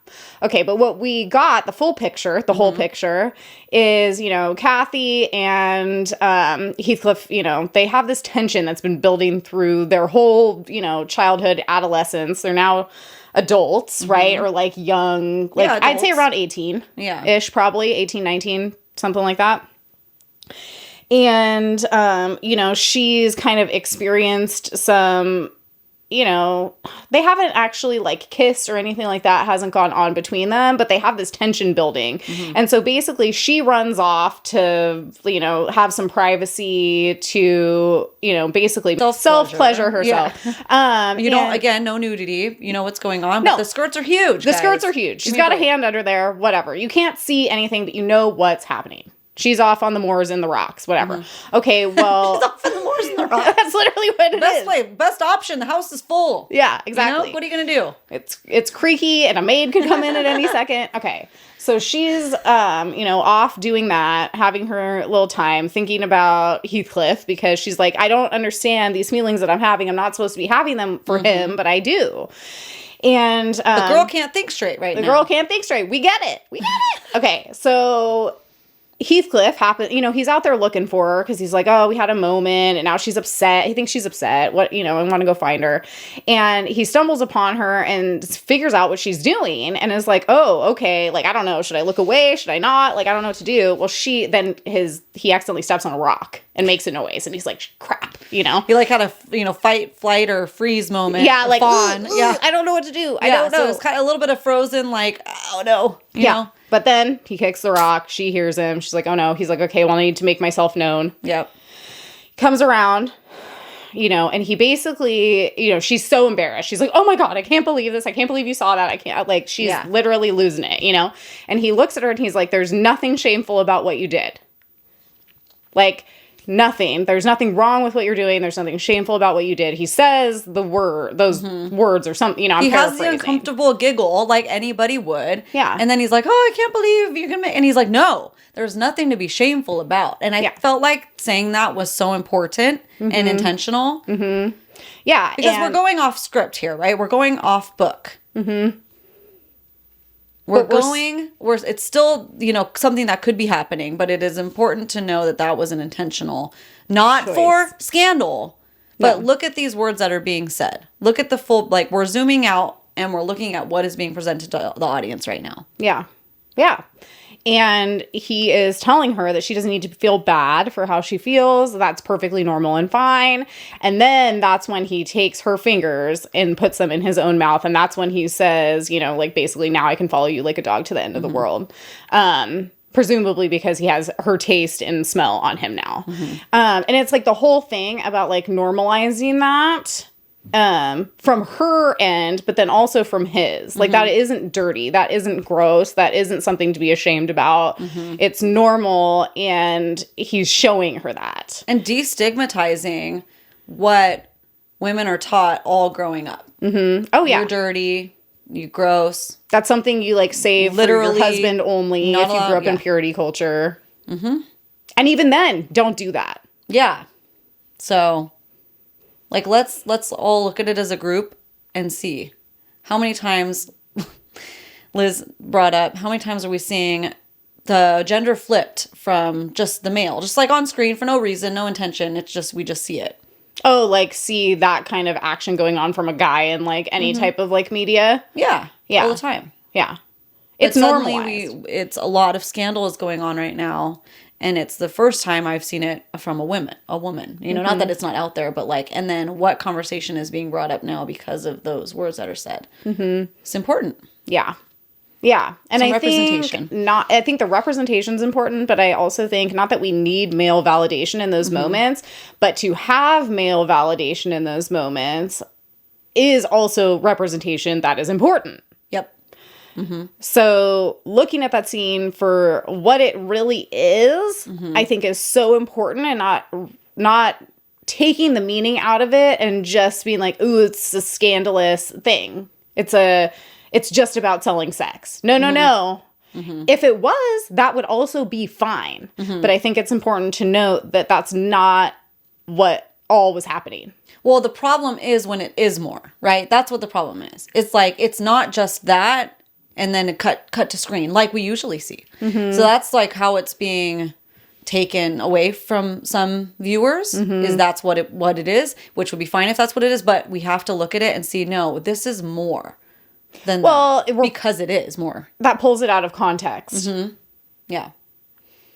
Okay, but what we got, the full picture, the whole picture, is, you know, Kathy and Heathcliff, you know, they have this tension that's been building through their whole, you know, childhood, adolescence. They're now adults, right? Or like young, like I'd say around 18 ish, probably 18, 19, something like that. And, you know, she's kind of experienced some, you know, they haven't actually like kissed or anything like that, hasn't gone on between them, but they have this tension building. And so basically she runs off to, you know, have some privacy to, you know, basically self-pleasure herself. Yeah. You don't, again, no nudity, you know what's going on, but the skirts are huge. The skirts are huge. She's got a hand under there, whatever. You can't see anything, but you know what's happening. She's off on the moors in the rocks, whatever. Okay, well... She's off on the moors in the rocks. That's literally what it is. Best option. The house is full. Yeah, exactly. You know? What are you going to do? It's creaky and a maid could come in at any second. Okay, so she's, you know, off doing that, having her little time, thinking about Heathcliff because she's like, I don't understand these feelings that I'm having. I'm not supposed to be having them for him, but I do. And... the girl can't think straight now. The girl can't think straight. We get it. We get it. Okay, so... Heathcliff you know, he's out there looking for her because he's like, oh, we had a moment and now she's upset. He thinks she's upset. What, you know, I want to go find her. And he stumbles upon her and figures out what she's doing and is like, oh, okay. Like, I don't know. Should I look away? Should I not? Like, I don't know what to do. Well, he accidentally steps on a rock and makes a noise and he's like, crap, you know? He like had a, you know, fight, flight or freeze moment. Yeah. Like, fawn. Yeah. I don't know what to do. I don't know. So it's kind of a little bit of Frozen, like, oh no. You know? But then he kicks the rock. She hears him. She's like, oh no. He's like, okay, well, I need to make myself known. Yep. Comes around, you know, and he basically, you know, she's so embarrassed. She's like, oh my God, I can't believe this. I can't believe you saw that. I can't, like, she's literally losing it, you know? And he looks at her and he's like, there's nothing shameful about what you did. Like, nothing. There's nothing wrong with what you're doing. There's nothing shameful about what you did. He says those words or something, you know, I'm paraphrasing. He has the uncomfortable giggle like anybody would. Yeah. And then he's like, oh, I can't believe you can make, and he's like, no, there's nothing to be shameful about. And I felt like saying that was so important and intentional. Yeah. Because we're going off script here, right? We're going off book. It's still, you know, something that could be happening, but it is important to know that that was an intentional, not choice. For scandal, but look at these words that are being said. Look at the full, like, we're zooming out and we're looking at what is being presented to the audience right now. Yeah. Yeah. And he is telling her that she doesn't need to feel bad for how she feels. That's perfectly normal and fine. And then that's when he takes her fingers and puts them in his own mouth. And that's when he says, you know, like, basically, now I can follow you like a dog to the end of the world. presumably because he has her taste and smell on him now. And it's like the whole thing about like normalizing that from her end, but then also from his. Like that isn't dirty. That isn't gross. That isn't something to be ashamed about. It's normal, and he's showing her that. And destigmatizing what women are taught all growing up. Oh, yeah. You're dirty. You gross. That's something you like save Literally, for your husband only if you grew up in purity culture. And even then, don't do that. Yeah. So, like, let's all look at it as a group and see how many times Liz brought up, how many times are we seeing the gender flipped from just the male, just like on screen for no reason, no intention. It's just, we just see it. Oh, like see that kind of action going on from a guy in like any type of like media. Yeah. Yeah. All the time. Yeah. It's normalized. It's a lot of scandal is going on right now. And it's the first time I've seen it from a woman, you know, not that it's not out there, but like, and then what conversation is being brought up now because of those words that are said. It's important. Yeah. Yeah. And Some I think I think the representation's important, but I also think not that we need male validation in those moments, but to have male validation in those moments is also representation that is important. Yep. So looking at that scene for what it really is, I think is so important, and not taking the meaning out of it and just being like, ooh, it's a scandalous thing. It's just about selling sex. No. If it was, that would also be fine. But I think it's important to note that that's not what all was happening. Well, the problem is when it is more, right? That's what the problem is. It's like, it's not just that and then cut to screen like we usually see. So that's like how it's being taken away from some viewers, is that's what it is, which would be fine if that's what it is. But we have to look at it and see, no, this is more than that, because it is more. That pulls it out of context. Yeah.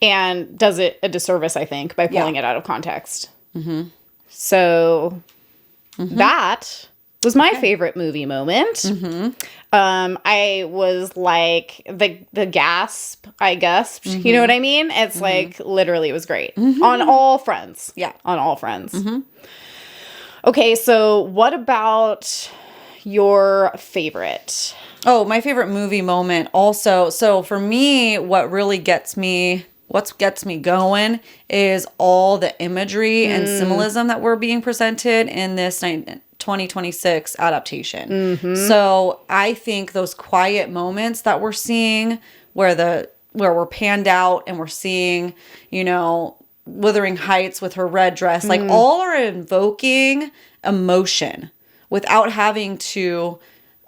And does it a disservice, I think, by pulling it out of context. So that was my favorite movie moment. I was like, the gasp, I gasped. You know what I mean? It's like, literally, it was great. On all fronts. Yeah. On all fronts. Okay, so what about your favorite? Oh, my favorite movie moment also. So for me, what gets me going is all the imagery and symbolism that were being presented in this 2026 adaptation. So I think those quiet moments that we're seeing where we're panned out and we're seeing, you know, Wuthering Heights with her red dress, like all are invoking emotion without having to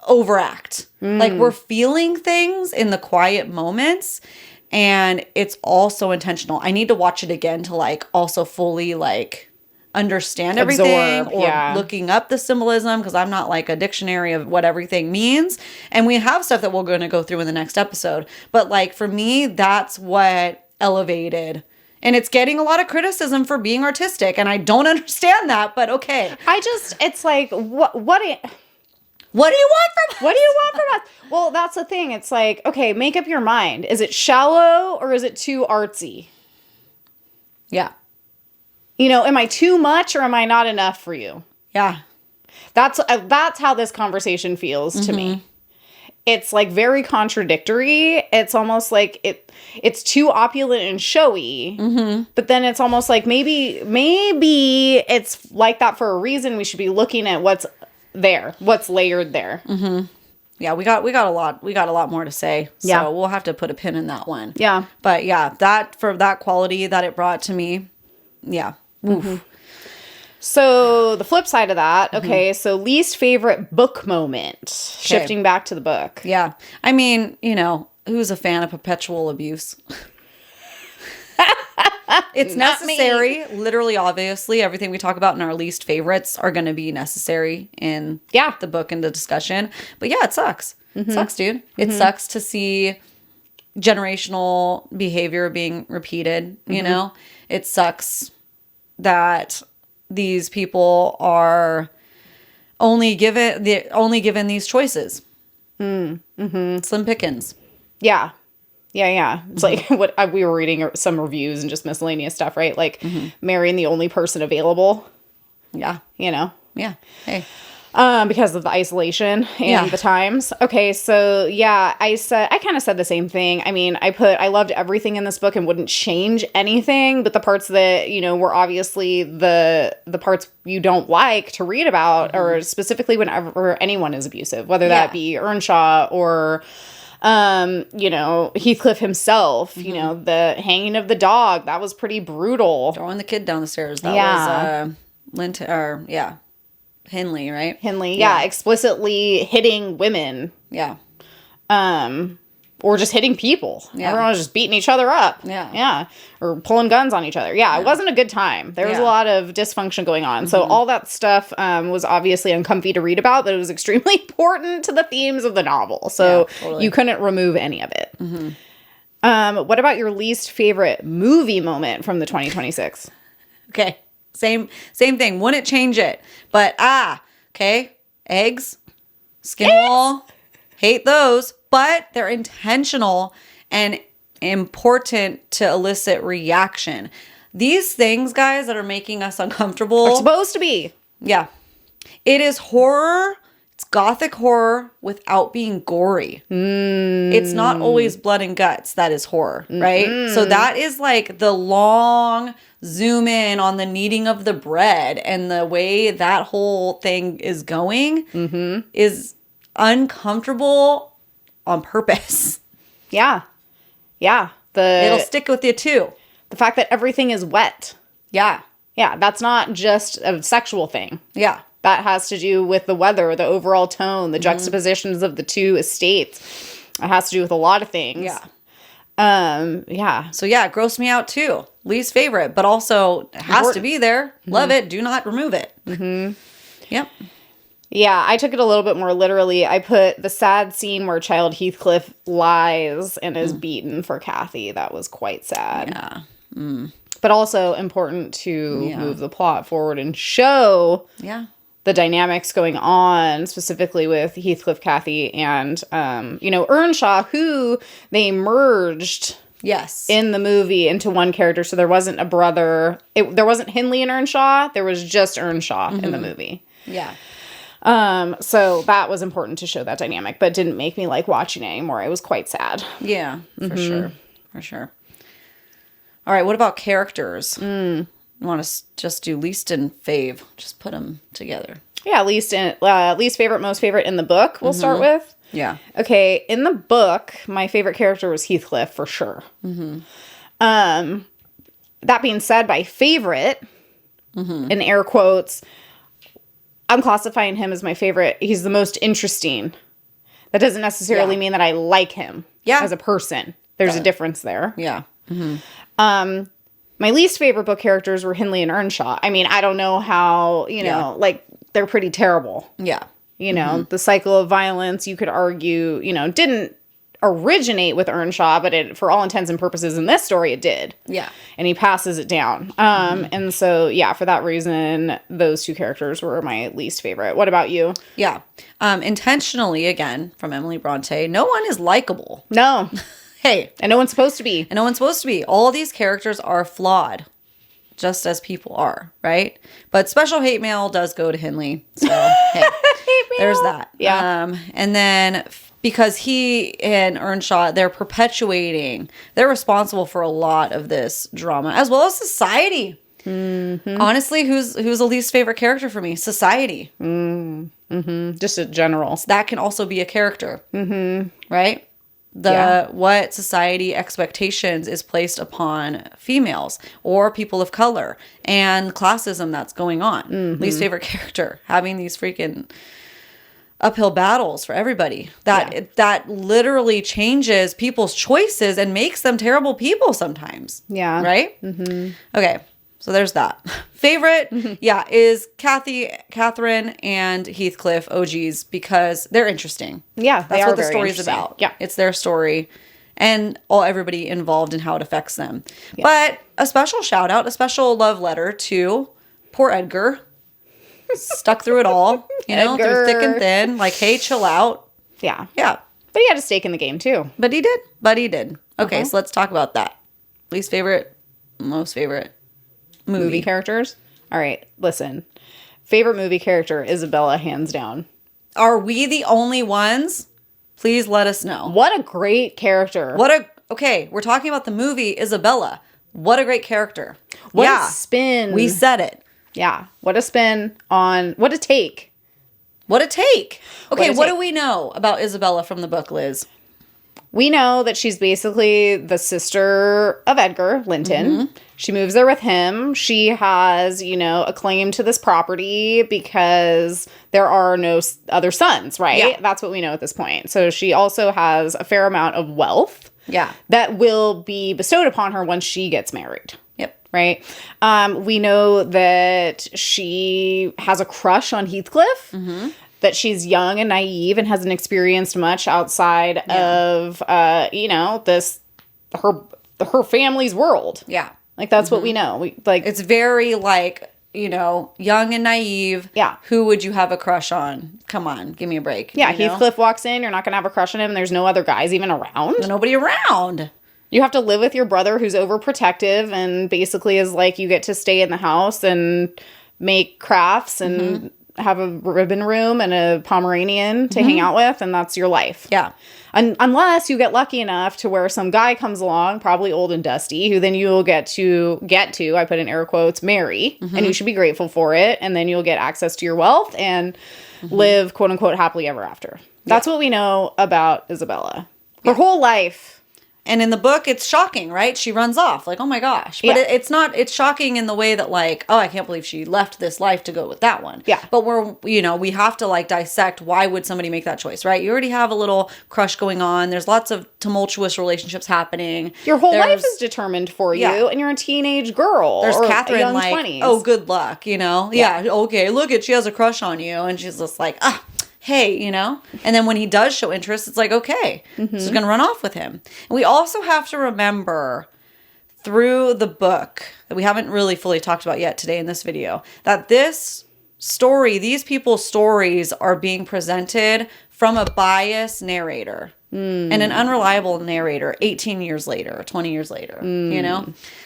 overact. Like we're feeling things in the quiet moments, and it's also intentional. I need to watch it again to like also fully like understand everything, or looking up the symbolism, because I'm not like a dictionary of what everything means. And we have stuff that we're going to go through in the next episode. But like for me, that's what elevated. And it's getting a lot of criticism for being artistic, and I don't understand that, but okay. It's like, what do you want from us? What do you want from us? Well, that's the thing. It's like, okay, make up your mind. Is it shallow or is it too artsy? Yeah. You know, am I too much or am I not enough for you? Yeah. That's how this conversation feels to me. It's like very contradictory. It's almost like it's too opulent and showy. But then it's almost like maybe it's like that for a reason. We should be looking at what's there, what's layered there. Yeah, we got a lot more to say. So we'll have to put a pin in that one. Yeah. But yeah, that quality that it brought to me. Yeah. Oof. So the flip side of that, okay, so least favorite book moment. Shifting back to the book. Yeah. I mean, you know, who's a fan of perpetual abuse? It's necessary. Literally, obviously, everything we talk about in our least favorites are going to be necessary in the book and the discussion. But yeah, it sucks. It sucks, dude. It sucks to see generational behavior being repeated, you know? It sucks that these people are only given these choices. Slim pickings. Yeah. Yeah. It's like what we were reading some reviews and just miscellaneous stuff, right? Like marrying the only person available. Yeah. You know? Yeah. Hey. Because of the isolation and the times. Okay, so yeah, I kind of said the same thing. I mean, I loved everything in this book and wouldn't change anything, but the parts that, you know, were obviously the parts you don't like to read about, or specifically whenever anyone is abusive, whether that be Earnshaw or you know, Heathcliff himself, you know, the hanging of the dog, that was pretty brutal. Throwing the kid down the stairs. That was Henley, right? Henley, explicitly hitting women. Yeah. Or just hitting people. Yeah. Everyone was just beating each other up. Yeah. Yeah. Or pulling guns on each other. Yeah, it wasn't a good time. There was a lot of dysfunction going on. So all that stuff was obviously uncomfy to read about, but it was extremely important to the themes of the novel. So you couldn't remove any of it. What about your least favorite movie moment from the 2026? Okay. Same thing. Wouldn't change it. But, okay. Eggs. Skin wall. Hate those. But they're intentional and important to elicit reaction. These things, guys, that are making us uncomfortable. Are supposed to be. Yeah. It is horror. It's gothic horror without being gory. It's not always blood and guts that is horror, right? So that is like the long zoom in on the kneading of the bread, and the way that whole thing is going is uncomfortable on purpose. Yeah. It'll stick with you too. The fact that everything is wet. Yeah. Yeah, that's not just a sexual thing. Yeah. That has to do with the weather, the overall tone, the juxtapositions of the two estates. It has to do with a lot of things. Yeah. So yeah, it grossed me out too. Least favorite, but also it has to be there. Love it. Do not remove it. Yep. Yeah, I took it a little bit more literally. I put the sad scene where child Heathcliff lies and is beaten for Kathy. That was quite sad. Yeah. But also important to move the plot forward and show the dynamics going on, specifically with Heathcliff, Kathy, and, you know, Earnshaw, who they merged in the movie into one character. So there wasn't a brother. There wasn't Hindley and Earnshaw. There was just Earnshaw in the movie. Yeah. So that was important to show that dynamic, but didn't make me like watching it anymore. It was quite sad. Yeah, for sure. For sure. All right, what about characters? You want to just do least and fave? Just put them together. Yeah, least favorite, most favorite in the book, we'll start with. Yeah. Okay, in the book, my favorite character was Heathcliff, for sure. That being said, by favorite, in air quotes, I'm classifying him as my favorite. He's the most interesting. That doesn't necessarily mean that I like him as a person. There's a difference there. Yeah. My least favorite book characters were Hindley and Earnshaw. I mean, I don't know how, you know, like, they're pretty terrible. Yeah. You know, the cycle of violence, you could argue, you know, didn't originate with Earnshaw, but it, for all intents and purposes in this story, it did. Yeah. And he passes it down. And so, yeah, for that reason, those two characters were my least favorite. What about you? Yeah. Intentionally, again, from Emily Brontë, no one is likable. No. Hey. And no one's supposed to be. And no one's supposed to be. All these characters are flawed, just as people are, right? But special hate mail does go to Hindley. So, hey, there's that. Yeah. And then because he and Earnshaw, they're responsible for a lot of this drama, as well as society. Honestly, who's the least favorite character for me? Society. Just a general. That can also be a character. Right? What society expectations is placed upon females or people of color, and classism that's going on. Least favorite character, having these freaking uphill battles for everybody that literally changes people's choices and makes them terrible people sometimes. Yeah. Right? Okay. So there's that. Favorite, is Catherine and Heathcliff, OGs, because they're interesting. Yeah, that's what the story's about. Yeah, it's their story, and everybody involved in how it affects them. Yeah. But a special shout out, a special love letter to poor Edgar. Stuck through it all, through thick and thin. Like, hey, chill out. Yeah. Yeah. But he had a stake in the game too. But he did. Okay, so let's talk about that. Least favorite, most favorite Movie characters? All right, listen. Favorite movie character, Isabella, hands down. Are we the only ones? Please let us know. What a great character. Okay, we're talking about the movie Isabella. What a great character. What a spin. We said it. Yeah. What a spin on, what a take. What a take. Okay, what do we know about Isabella from the book, Liz? We know that she's basically the sister of Edgar, Linton. She moves there with him. She has, a claim to this property because there are no other sons, right? Yeah. That's what we know at this point. So she also has a fair amount of wealth. Yeah. That will be bestowed upon her once she gets married. Yep. Right? We know that she has a crush on Heathcliff. That she's young and naive and hasn't experienced much outside of, this, her family's world. Yeah. Like, that's what we know. It's very, young and naive. Yeah. Who would you have a crush on? Come on, give me a break. Yeah, Heathcliff walks in, you're not going to have a crush on him, there's no other guys even around. There's nobody around. You have to live with your brother who's overprotective and basically is like, you get to stay in the house and make crafts and have a ribbon room and a Pomeranian to hang out with, and that's your life. Yeah. Unless you get lucky enough to where some guy comes along, probably old and dusty, who then you'll get to, I put in air quotes, marry, and you should be grateful for it, and then you'll get access to your wealth and live, quote unquote, happily ever after. That's what we know about Isabella. Her whole life. And in the book, it's shocking, right? She runs off, like, oh my gosh. But it's shocking in the way that, like, oh, I can't believe she left this life to go with that one. Yeah. But we have to, dissect why would somebody make that choice, right? You already have a little crush going on. There's lots of tumultuous relationships happening. Your whole life is determined for you, and you're a teenage girl. There's or Catherine, a young 20s. Oh, good luck, Yeah, okay, look she has a crush on you. And she's just like, hey, and then when he does show interest, it's like, okay, so she's going to run off with him. And we also have to remember through the book that we haven't really fully talked about yet today in this video, that this story, these people's stories are being presented from a biased narrator and an unreliable narrator 18 years later, 20 years later,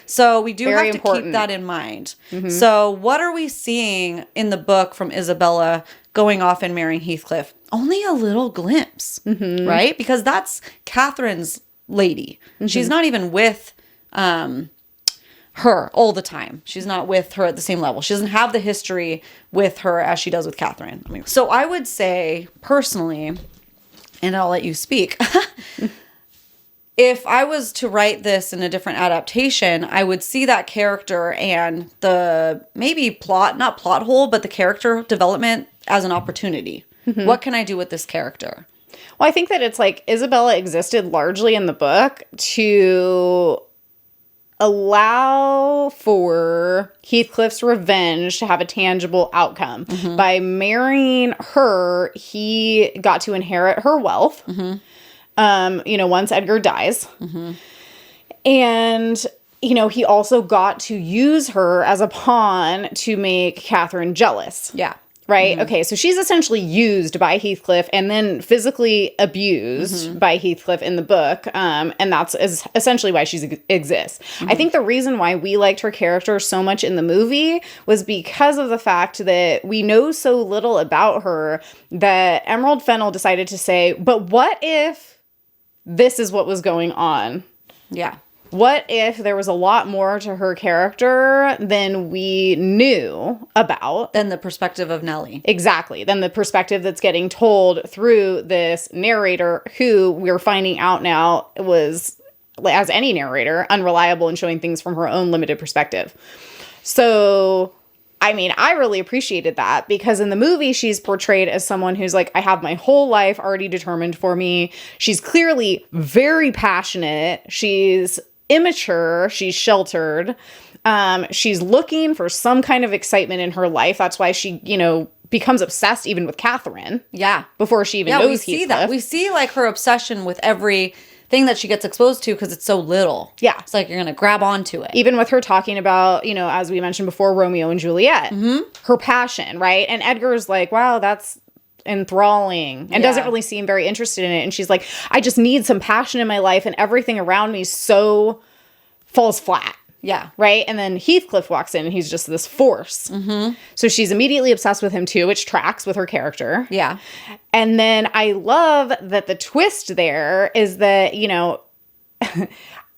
So we do have to keep that in mind. So what are we seeing in the book from Isabella going off and marrying Heathcliff? Only a little glimpse, right? Because that's Catherine's lady. She's not even with her all the time. She's not with her at the same level. She doesn't have the history with her as she does with Catherine. So I would say personally, and I'll let you speak, if I was to write this in a different adaptation, I would see that character and the maybe not plot hole, but the character development as an opportunity. What can I do with this character? Well, I think that it's like Isabella existed largely in the book to allow for Heathcliff's revenge to have a tangible outcome. By marrying her, he got to inherit her wealth. Once Edgar dies. And, he also got to use her as a pawn to make Catherine jealous. Yeah. Right? Okay, so she's essentially used by Heathcliff and then physically abused by Heathcliff in the book. And that's essentially why she exists. I think the reason why we liked her character so much in the movie was because of the fact that we know so little about her that Emerald Fennell decided to say, but what if this is what was going on? Yeah. What if there was a lot more to her character than we knew about? Than the perspective of Nellie. Exactly. Than the perspective that's getting told through this narrator who we're finding out now was, as any narrator, unreliable in showing things from her own limited perspective. So, I really appreciated that because in the movie, she's portrayed as someone who's like, I have my whole life already determined for me. She's clearly very passionate. She's immature. She's sheltered. She's looking for some kind of excitement in her life. That's why she, becomes obsessed even with Catherine. Yeah. Before she even knows we see Heathcliff. that. We see her obsession with every thing that she gets exposed to because it's so little. Yeah. It's like you're going to grab onto it. Even with her talking about, as we mentioned before, Romeo and Juliet. Her passion, right? And Edgar's like, wow, that's enthralling and doesn't really seem very interested in it. And she's like, I just need some passion in my life, and everything around me so falls flat. Yeah. Right? And then Heathcliff walks in and he's just this force. Mm-hmm. So she's immediately obsessed with him too, which tracks with her character. Yeah. And then I love that the twist there is that, you know,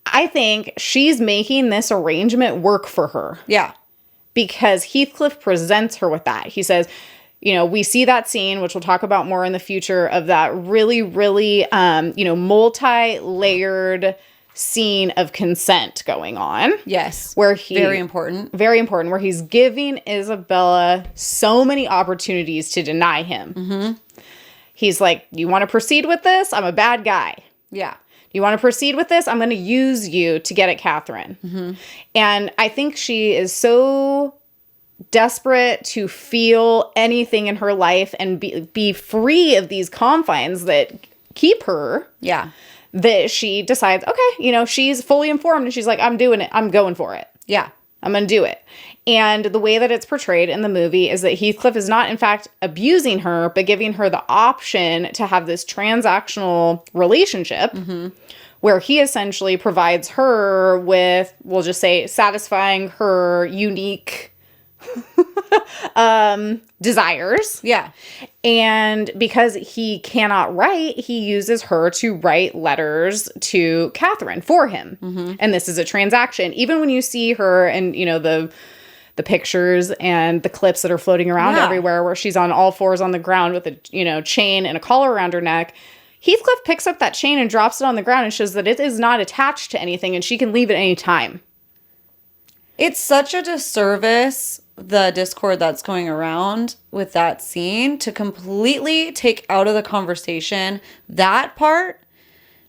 I think she's making this arrangement work for her. Yeah. Because Heathcliff presents her with that. He says, you know, we see that scene, which we'll talk about more in the future, of that really, really, you know, multi-layered scene of consent going on. Yes. Where he very important, where he's giving Isabella so many opportunities to deny him. Mm-hmm. He's like, you want to proceed with this? I'm a bad guy. Yeah. You want to proceed with this? I'm going to use you to get at Catherine. Mm-hmm. And I think she is so desperate to feel anything in her life and be free of these confines that keep her. Yeah. That she decides, okay, you know, she's fully informed and she's like, I'm doing it. I'm going for it. Yeah. I'm going to do it. And the way that it's portrayed in the movie is that Heathcliff is not, in fact, abusing her, but giving her the option to have this transactional relationship where he essentially provides her with, we'll just say, satisfying her unique desires. Yeah. And because he cannot write, he uses her to write letters to Catherine for him. Mm-hmm. And this is a transaction. Even when you see her and, you know, the pictures and the clips that are floating around everywhere where she's on all fours on the ground with a, you know, chain and a collar around her neck, Heathcliff picks up that chain and drops it on the ground and shows that it is not attached to anything and she can leave at any time. It's such a disservice, the discord that's going around with that scene, to completely take out of the conversation that part,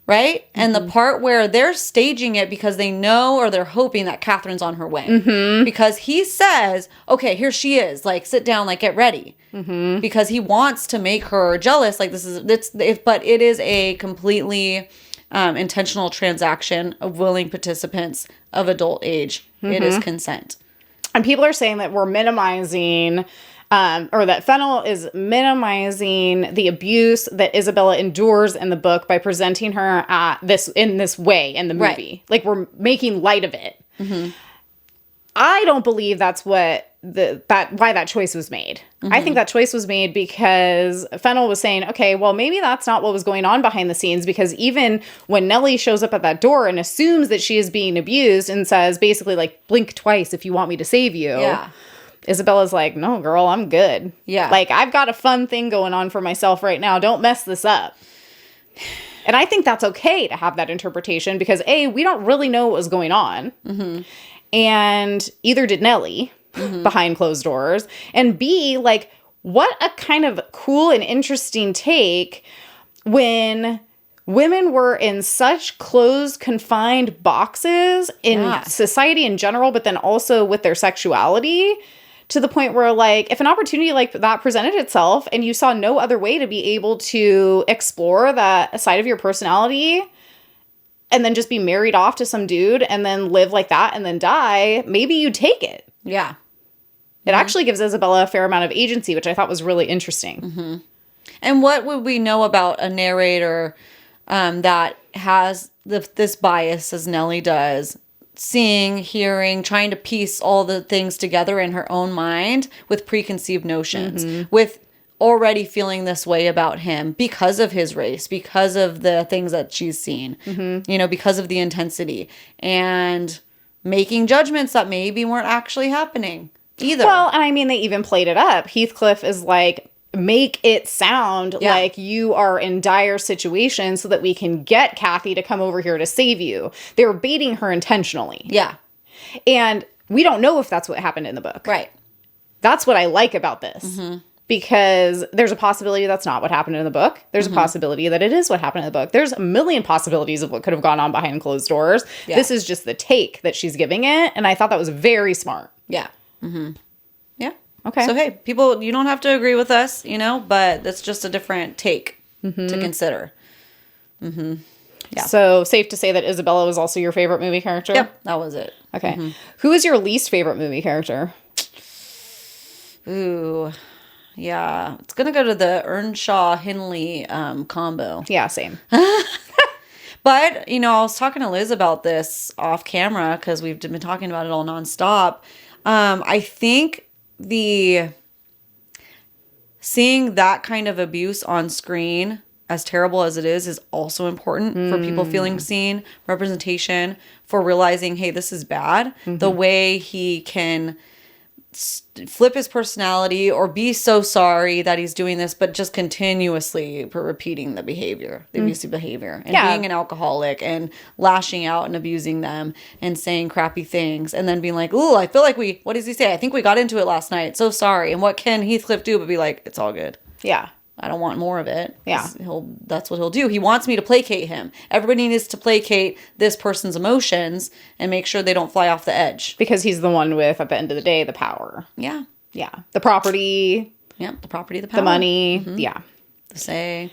right? Mm-hmm. And the part where they're staging it because they know or they're hoping that Catherine's on her way. Mm-hmm. Because he says, okay, here she is, like, sit down, like, get ready. Mm-hmm. Because he wants to make her jealous. Like, but it is a completely intentional transaction of willing participants of adult age. Mm-hmm. It is consent. And people are saying that we're minimizing, or that Fennell is minimizing the abuse that Isabella endures in the book by presenting her in this way in the movie. Right. Like, we're making light of it. Mm-hmm. I don't believe that's what why that choice was made. Mm-hmm. I think that choice was made because Fennell was saying, okay, well, maybe that's not what was going on behind the scenes, because even when Nellie shows up at that door and assumes that she is being abused and says basically, like, blink twice if you want me to save you. Yeah. Isabella's like, no, girl, I'm good. Yeah. Like, I've got a fun thing going on for myself right now. Don't mess this up. And I think that's okay to have that interpretation because, A, we don't really know what was going on. Mm-hmm. And either did Nellie. Mm-hmm. Behind closed doors. And B, like, what a kind of cool and interesting take when women were in such closed, confined boxes in society in general, but then also with their sexuality, to the point where, like, if an opportunity like that presented itself and you saw no other way to be able to explore that side of your personality and then just be married off to some dude and then live like that and then die, maybe you take it. Yeah. It actually gives Isabella a fair amount of agency, which I thought was really interesting. Mm-hmm. And what would we know about a narrator that has this bias, as Nellie does, seeing, hearing, trying to piece all the things together in her own mind with preconceived notions, with already feeling this way about him because of his race, because of the things that she's seen, you know, because of the intensity, and making judgments that maybe weren't actually happening either. Well, and I mean, they even played it up. Heathcliff is like, make it sound like you are in dire situation so that we can get Kathy to come over here to save you. They were baiting her intentionally. Yeah. And we don't know if that's what happened in the book. Right. That's what I like about this. Mm-hmm. Because there's a possibility that's not what happened in the book. There's a possibility that it is what happened in the book. There's a million possibilities of what could have gone on behind closed doors. Yeah. This is just the take that she's giving it. And I thought that was very smart. Yeah. Mm-hmm. Yeah. Okay. So, hey, people, you don't have to agree with us, you know, but that's just a different take to consider. Mm-hmm. Yeah. So, safe to say that Isabella was also your favorite movie character? Yep, that was it. Okay. Who is your least favorite movie character? Ooh. Yeah. It's going to go to the Earnshaw-Hindley combo. Yeah, same. But, you know, I was talking to Liz about this off camera because we've been talking about it all nonstop. I think seeing that kind of abuse on screen, as terrible as it is also important for people feeling seen, representation, for realizing, hey, this is bad. The way he can flip his personality or be so sorry that he's doing this, but just continuously repeating the behavior, the abusive behavior, and being an alcoholic and lashing out and abusing them and saying crappy things and then being like, ooh, I feel like what does he say? I think we got into it last night. So sorry. And what can Heathcliff do but be like, it's all good. Yeah. I don't want more of it. Yeah. That's what he'll do. He wants me to placate him. Everybody needs to placate this person's emotions and make sure they don't fly off the edge. Because he's the one with, at the end of the day, the power. Yeah. Yeah. The property. Yep. The property, the power. The money. Yeah. To say,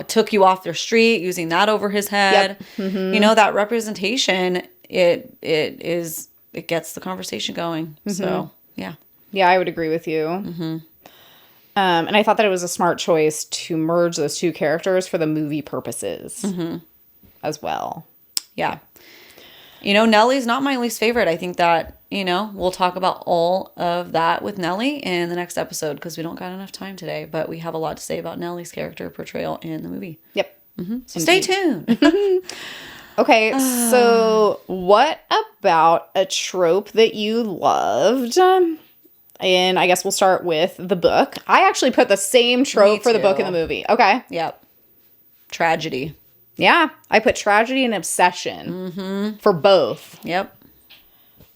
took you off their street, using that over his head. Yep. You know, that representation, it gets the conversation going. So, yeah. Yeah, I would agree with you. And I thought that it was a smart choice to merge those two characters for the movie purposes as well. Yeah. You know, Nellie's not my least favorite. I think that, you know, we'll talk about all of that with Nellie in the next episode because we don't got enough time today. But we have a lot to say about Nellie's character portrayal in the movie. Yep. So stay tuned. Okay, so what about a trope that you loved? And I guess we'll start with the book. I actually put the same trope for the book and the movie. Okay. Yep. Tragedy. Yeah. I put tragedy and obsession for both. Yep.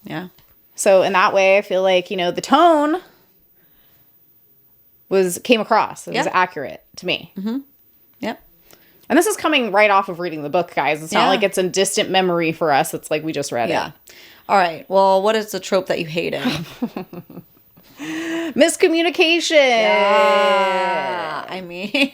Yeah. So in that way, I feel like, you know, the tone came across. It was accurate to me. Yep. And this is coming right off of reading the book, guys. It's not like it's a distant memory for us. It's like we just read it. All right. Well, what is the trope that you hated? Miscommunication. Yeah. I mean,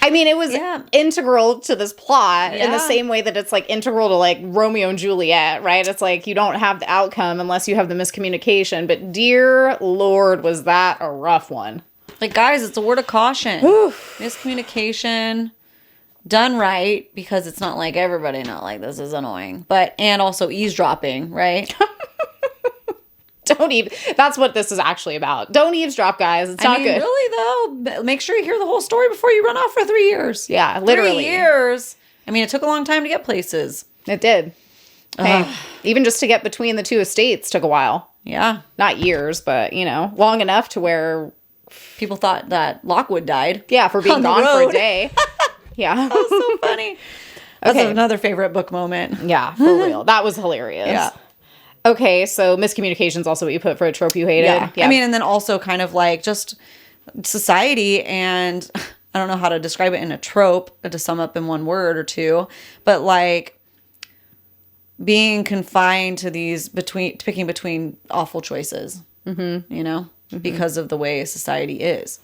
it was integral to this plot in the same way that it's like integral to like Romeo and Juliet, right? It's like you don't have the outcome unless you have the miscommunication. But dear Lord, was that a rough one. Like, guys, it's a word of caution. Miscommunication done right, because it's not like everybody not like this is annoying. And also eavesdropping, right? That's what this is actually about. Don't eavesdrop, guys. It's not good. Really, though, make sure you hear the whole story before you run off for 3 years. Yeah, literally. 3 years. I mean, it took a long time to get places. It did. Hey, even just to get between the two estates took a while. Yeah. Not years, but, you know, long enough to where people thought that Lockwood died. Yeah, for being gone for a day. Yeah. That was so funny. That's another favorite book moment. Yeah, for real. That was hilarious. Yeah. Okay, so miscommunication is also what you put for a trope you hated. Yeah. I mean, and then also kind of like just society, and I don't know how to describe it in a trope to sum up in one word or two, but like being confined to these picking between awful choices, you know, because of the way society is.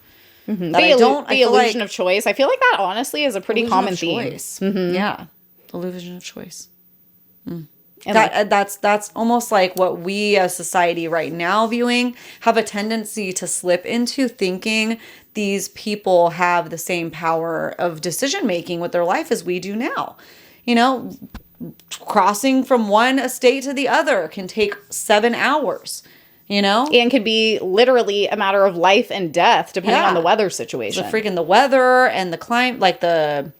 The illusion of choice. I feel like that honestly is a pretty common theme. Yeah. Illusion of choice. And that's almost like what we as society right now viewing have a tendency to slip into, thinking these people have the same power of decision making with their life as we do now. You know, crossing from one estate to the other can take 7 hours. You know? And could be literally a matter of life and death, depending on the weather situation. The weather and the climate, like the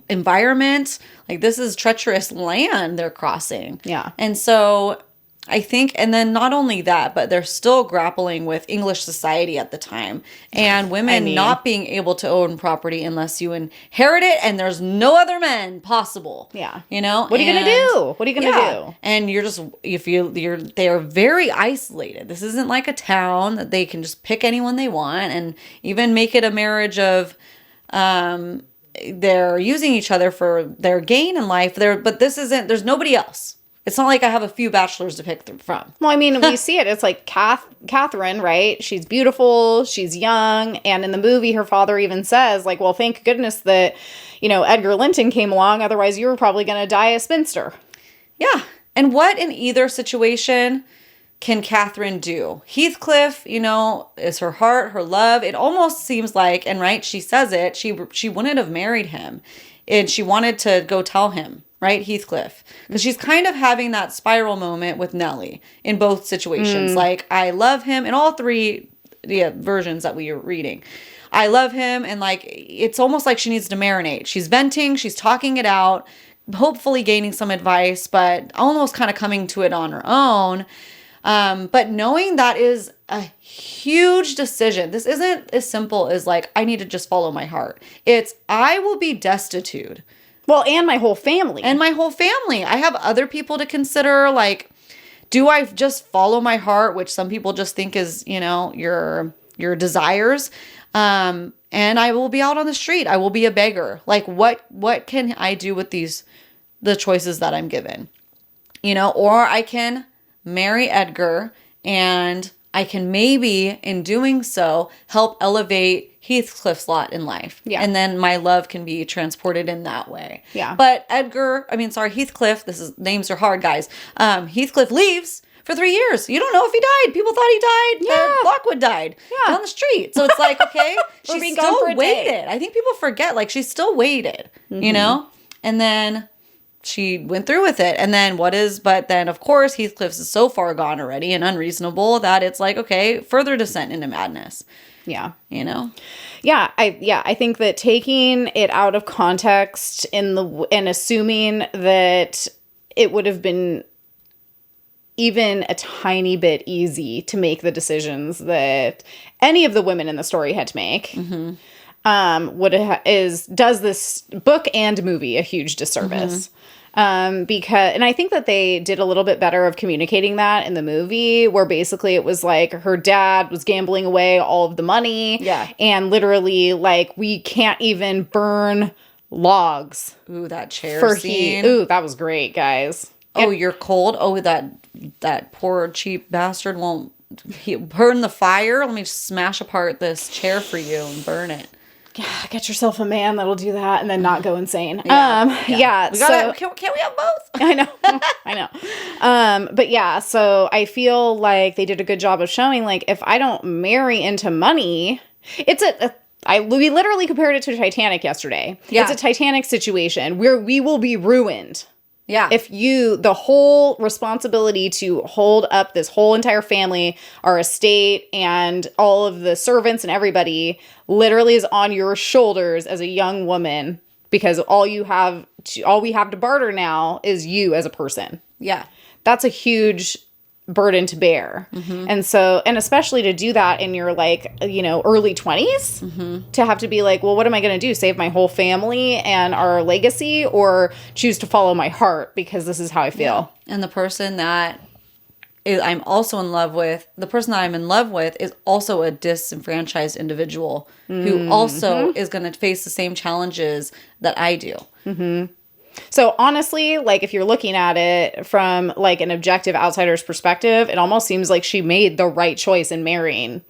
environment. Like, this is treacherous land they're crossing. Yeah. And so I think, and then not only that, but they're still grappling with English society at the time. And women not being able to own property unless you inherit it and there's no other men possible. Yeah. You know? What are you going to do? What are you going to do? And they are very isolated. This isn't like a town that they can just pick anyone they want and even make it a marriage of, they're using each other for their gain in life. But this isn't, there's nobody else. It's not like I have a few bachelors to pick from. Well, I mean, we see it. It's like Catherine, right? She's beautiful. She's young. And in the movie, her father even says, like, well, thank goodness that, you know, Edgar Linton came along. Otherwise, you were probably going to die a spinster. Yeah. And what in either situation can Catherine do? Heathcliff, is her heart, her love. It almost seems like, and right, she says it, she wouldn't have married him. And she wanted to go tell him, right, Heathcliff. Because she's kind of having that spiral moment with Nellie in both situations. Like, I love him in all three versions that we are reading. I love him, and like, it's almost like she needs to marinate. She's venting, she's talking it out, hopefully gaining some advice, but almost kind of coming to it on her own. But knowing that is a huge decision. This isn't as simple as like, I need to just follow my heart. It's, I will be destitute. Well, and my whole family. I have other people to consider. Like, do I just follow my heart, which some people just think is, your desires? And I will be out on the street. I will be a beggar. Like, what can I do with the choices that I'm given? Or I can marry Edgar, and I can maybe, in doing so, help elevate Heathcliff's lot in life. Yeah. And then my love can be transported in that way. Yeah. But Heathcliff, names are hard, guys. Heathcliff leaves for 3 years. You don't know if he died. People thought he died. Yeah. Lockwood died. Yeah. On the street. So it's like, okay, she being gone still for a waited. day. I think people forget, like, she still waited, And then she went through with it. And then but then of course Heathcliff is so far gone already and unreasonable that it's like, okay, further descent into madness. Yeah. Yeah, I think that taking it out of context and assuming that it would have been even a tiny bit easy to make the decisions that any of the women in the story had to make, does this book and movie a huge disservice. And I think that they did a little bit better of communicating that in the movie, where basically it was like her dad was gambling away all of the money. Yeah. And literally, like, we can't even burn logs. Ooh, that chair scene. Ooh, that was great, guys. Oh, you're cold? Oh, that poor cheap bastard won't burn the fire? Let me smash apart this chair for you and burn it. Yeah, get yourself a man that'll do that and then not go insane. Yeah. Can't we have both? I know. But yeah, so I feel like they did a good job of showing, like, if I don't marry into money, we literally compared it to Titanic yesterday. Yeah. It's a Titanic situation where we will be ruined. Yeah. If the whole responsibility to hold up this whole entire family, our estate, and all of the servants and everybody literally is on your shoulders as a young woman, because all we have to barter now is you as a person. Yeah. That's a huge burden to bear. And so, and especially to do that in your, like, early 20s, to have to be like, well, what am I going to do? Save my whole family and our legacy, or choose to follow my heart because this is how I feel? Yeah. And the person that I'm also in love with, is also a disenfranchised individual who also is going to face the same challenges that I do. So honestly, like, if you're looking at it from, like, an objective outsider's perspective, it almost seems like she made the right choice in marrying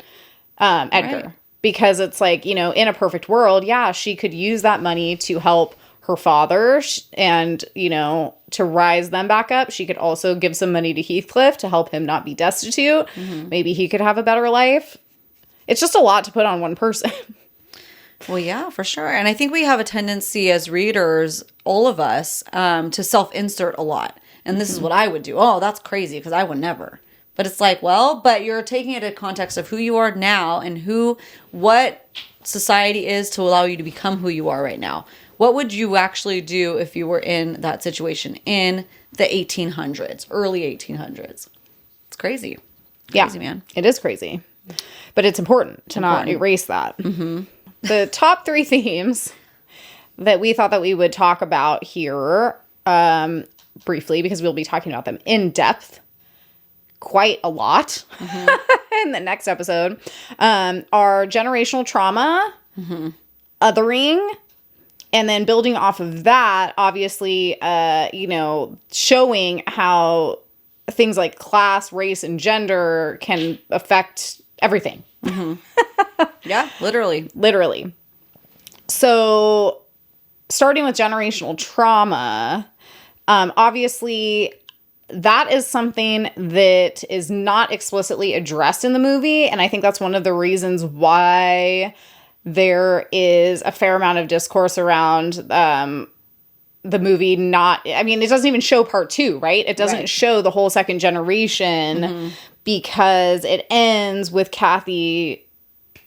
Edgar. Right. Because it's like, in a perfect world, yeah, she could use that money to help her father and, to rise them back up. She could also give some money to Heathcliff to help him not be destitute. Maybe he could have a better life. It's just a lot to put on one person. Well, yeah, for sure. And I think we have a tendency as readers, all of us, to self-insert a lot. And this is what I would do. Oh, that's crazy, because I would never. But it's like, well, but you're taking it in context of who you are now and what society is to allow you to become who you are right now. What would you actually do if you were in that situation in the 1800s, early 1800s? It's crazy. Crazy, man. It is crazy. But it's important to not erase that. The top 3 themes that we thought that we would talk about here briefly, because we'll be talking about them in depth quite a lot in the next episode, are generational trauma, othering, and then building off of that, obviously, showing how things like class, race, and gender can affect everything. Yeah, literally. So, starting with generational trauma, obviously, that is something that is not explicitly addressed in the movie. And I think that's one of the reasons why there is a fair amount of discourse around the movie it doesn't even show part 2, right? It doesn't show the whole second generation because it ends with Catherine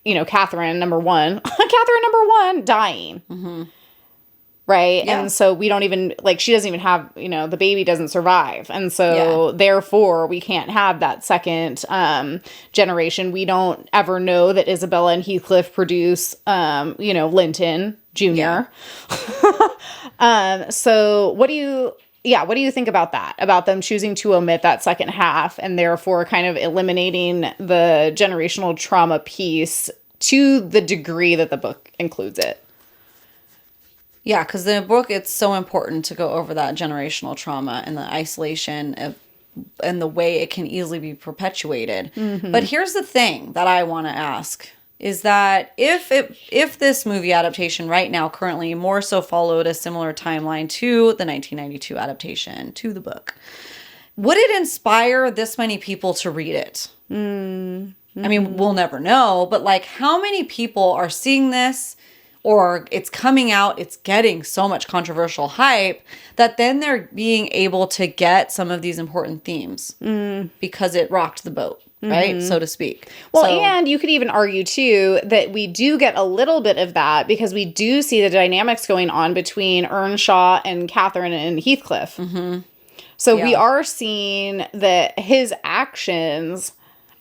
number one, dying. Right. Yeah. And so we don't even she doesn't even have, the baby doesn't survive. And so therefore we can't have that second generation. We don't ever know that Isabella and Heathcliff produce, Linton Jr. Yeah. So what do you think about that? About them choosing to omit that second half and therefore kind of eliminating the generational trauma piece to the degree that the book includes it? Yeah, because in the book, it's so important to go over that generational trauma and the isolation and the way it can easily be perpetuated. But here's the thing that I want to ask, is that if this movie adaptation right now currently more so followed a similar timeline to the 1992 adaptation to the book, would it inspire this many people to read it? I mean, we'll never know, but how many people are seeing this? Or it's coming out, it's getting so much controversial hype that then they're being able to get some of these important themes because it rocked the boat, right? So to speak. Well, and you could even argue, too, that we do get a little bit of that because we do see the dynamics going on between Earnshaw and Catherine and Heathcliff. So we are seeing that his actions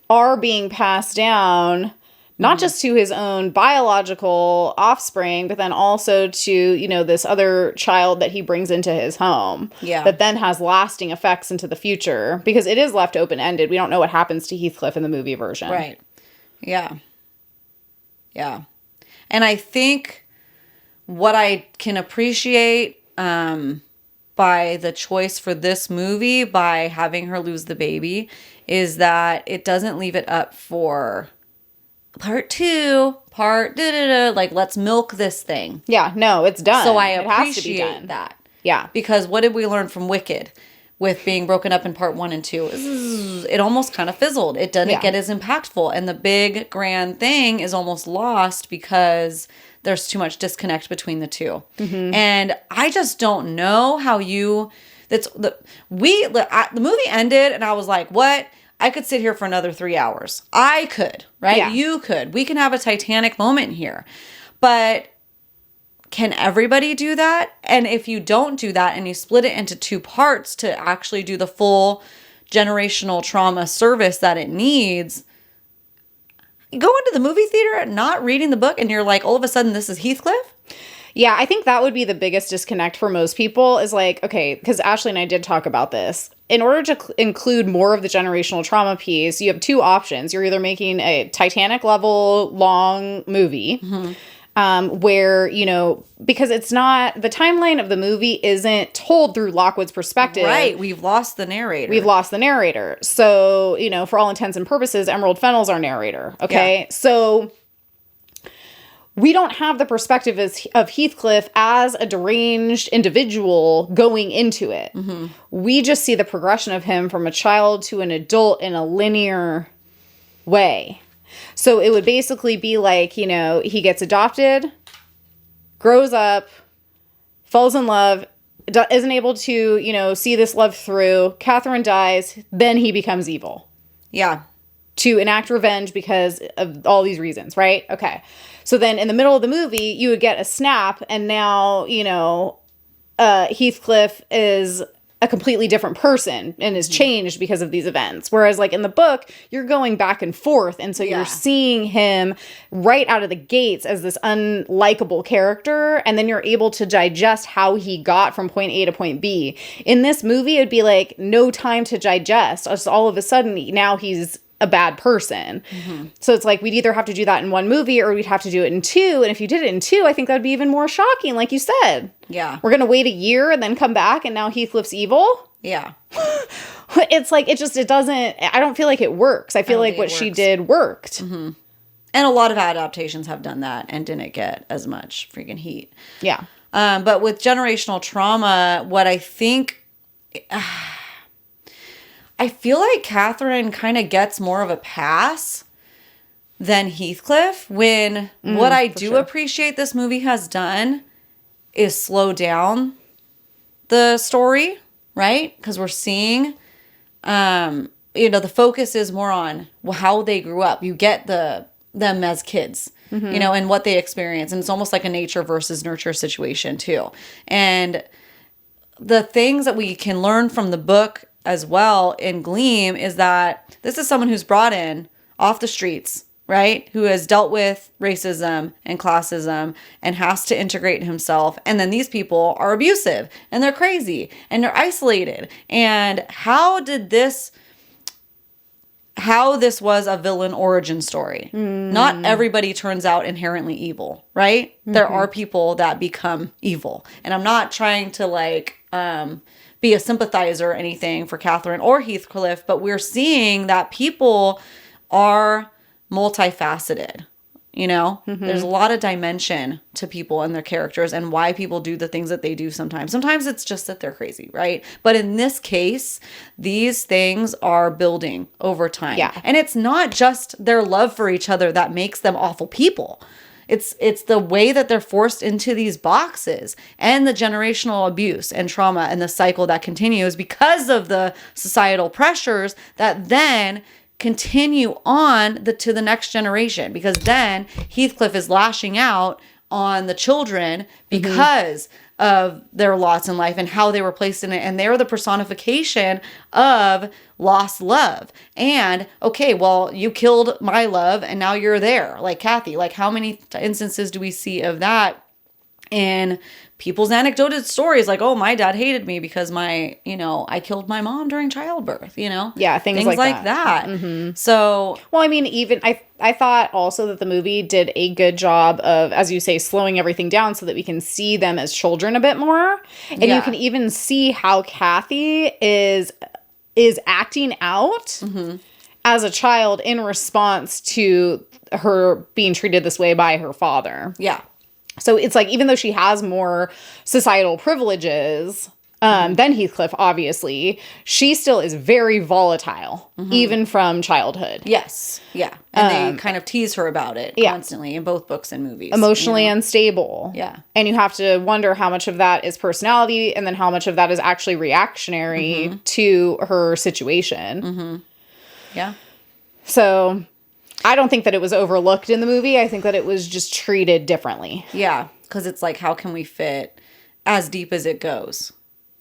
are being passed down not just to his own biological offspring, but then also to, this other child that he brings into his home. Yeah. That then has lasting effects into the future because it is left open-ended. We don't know what happens to Heathcliff in the movie version. Right. Yeah. Yeah. And I think what I can appreciate by the choice for this movie, by having her lose the baby, is that it doesn't leave it up for part 2, let's milk this thing. Yeah, no, it's done. So I appreciate that. Yeah. Because what did we learn from Wicked with being broken up in part 1 and 2? It almost kind of fizzled. It didn't get as impactful. And the big grand thing is almost lost because there's too much disconnect between the two. And I just don't know how the movie ended and I was like, what? I could sit here for another 3 hours. I could, right? Yeah. You could. We can have a Titanic moment here. But can everybody do that? And if you don't do that and you split it into 2 parts to actually do the full generational trauma service that it needs, you go into the movie theater not reading the book and you're like, all of a sudden, this is Heathcliff? Yeah, I think that would be the biggest disconnect for most people is okay, because Ashley and I did talk about this. In order to include more of the generational trauma piece, you have 2 options. You're either making a Titanic level long movie where, because it's not, the timeline of the movie isn't told through Lockwood's perspective. Right. We've lost the narrator. So, for all intents and purposes, Emerald Fennell's our narrator. Okay. Yeah. So we don't have the perspective of Heathcliff as a deranged individual going into it. We just see the progression of him from a child to an adult in a linear way. So it would basically be he gets adopted, grows up, falls in love, isn't able to, see this love through. Catherine dies, then he becomes evil. Yeah. To enact revenge because of all these reasons, right? Okay. So then in the middle of the movie, you would get a snap and now, Heathcliff is a completely different person and is changed because of these events. Whereas in the book, you're going back and forth. And so you're seeing him right out of the gates as this unlikable character. And then you're able to digest how he got from point A to point B. In this movie, it'd be no time to digest. Just all of a sudden, now he's a bad person. So it's we'd either have to do that in 1 movie or we'd have to do it in 2. And if you did it in 2, I think that would be even more shocking, like you said. Yeah. We're going to wait a year and then come back and now Heathcliff's evil? Yeah. It's it doesn't, I don't feel like it works. I feel like what she did worked. And a lot of adaptations have done that and didn't get as much freaking heat. Yeah. But with generational trauma, what I think... I feel like Catherine kind of gets more of a pass than Heathcliff when what I do appreciate this movie has done is slow down the story, right? Because we're seeing, the focus is more on how they grew up. You get them as kids, and what they experience. And it's almost like a nature versus nurture situation too. And the things that we can learn from the book as well in Gleam is that this is someone who's brought in off the streets, right? Who has dealt with racism and classism and has to integrate himself. And then these people are abusive and they're crazy and they're isolated. And how this was a villain origin story. Not everybody turns out inherently evil, right? There are people that become evil. And I'm not trying to be a sympathizer or anything for Catherine or Heathcliff, but we're seeing that people are multifaceted. There's a lot of dimension to people and their characters and why people do the things that they do sometimes. Sometimes it's just that they're crazy, right? But in this case, these things are building over time. Yeah. And it's not just their love for each other that makes them awful people. It's the way that they're forced into these boxes and the generational abuse and trauma and the cycle that continues because of the societal pressures that then continue on to the next generation, because then Heathcliff is lashing out on the children because of their lots in life and how they were placed in it. And they're the personification of lost love. And, okay, well, you killed my love and now you're there. Like Kathy, how many instances do we see of that in people's anecdoted stories? Oh, my dad hated me because I killed my mom during childbirth, Yeah, things like that. So, well, I mean, even I thought also that the movie did a good job of, as you say, slowing everything down so that we can see them as children a bit more. And you can even see how Kathy is acting out as a child in response to her being treated this way by her father. Yeah. So it's even though she has more societal privileges than Heathcliff, obviously, she still is very volatile, even from childhood. Yes. Yeah. And they kind of tease her about it constantly in both books and movies. Emotionally unstable. Yeah. And you have to wonder how much of that is personality and then how much of that is actually reactionary to her situation. Yeah. So I don't think that it was overlooked in the movie. I think that it was just treated differently. Yeah, because it's how can we fit as deep as it goes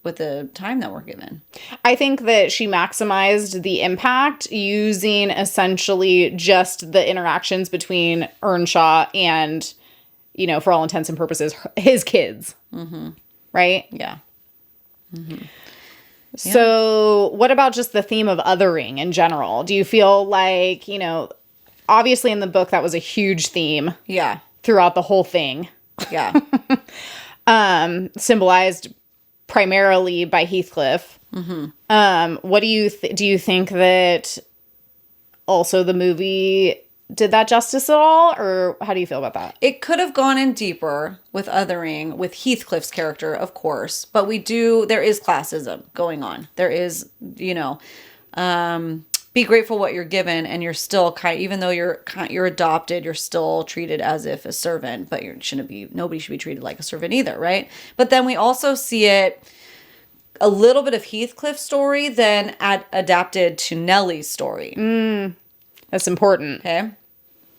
with the time that we're given? I think that she maximized the impact using essentially just the interactions between Earnshaw and, for all intents and purposes, his kids. Right? Yeah. So what about just the theme of othering in general? Do you feel like, obviously in the book that was a huge theme. Yeah. Throughout the whole thing. Yeah. Symbolized primarily by Heathcliff. What do you do you think that also the movie did that justice at all, or how do you feel about that? It could have gone in deeper with othering with Heathcliff's character, of course, but there is classism going on. There is, be grateful what you're given, and you're still even though you're adopted, you're still treated as if a servant, but nobody should be treated like a servant either, right? But then we also see it a little bit of Heathcliff's story then adapted to Nellie's story. That's important. Okay.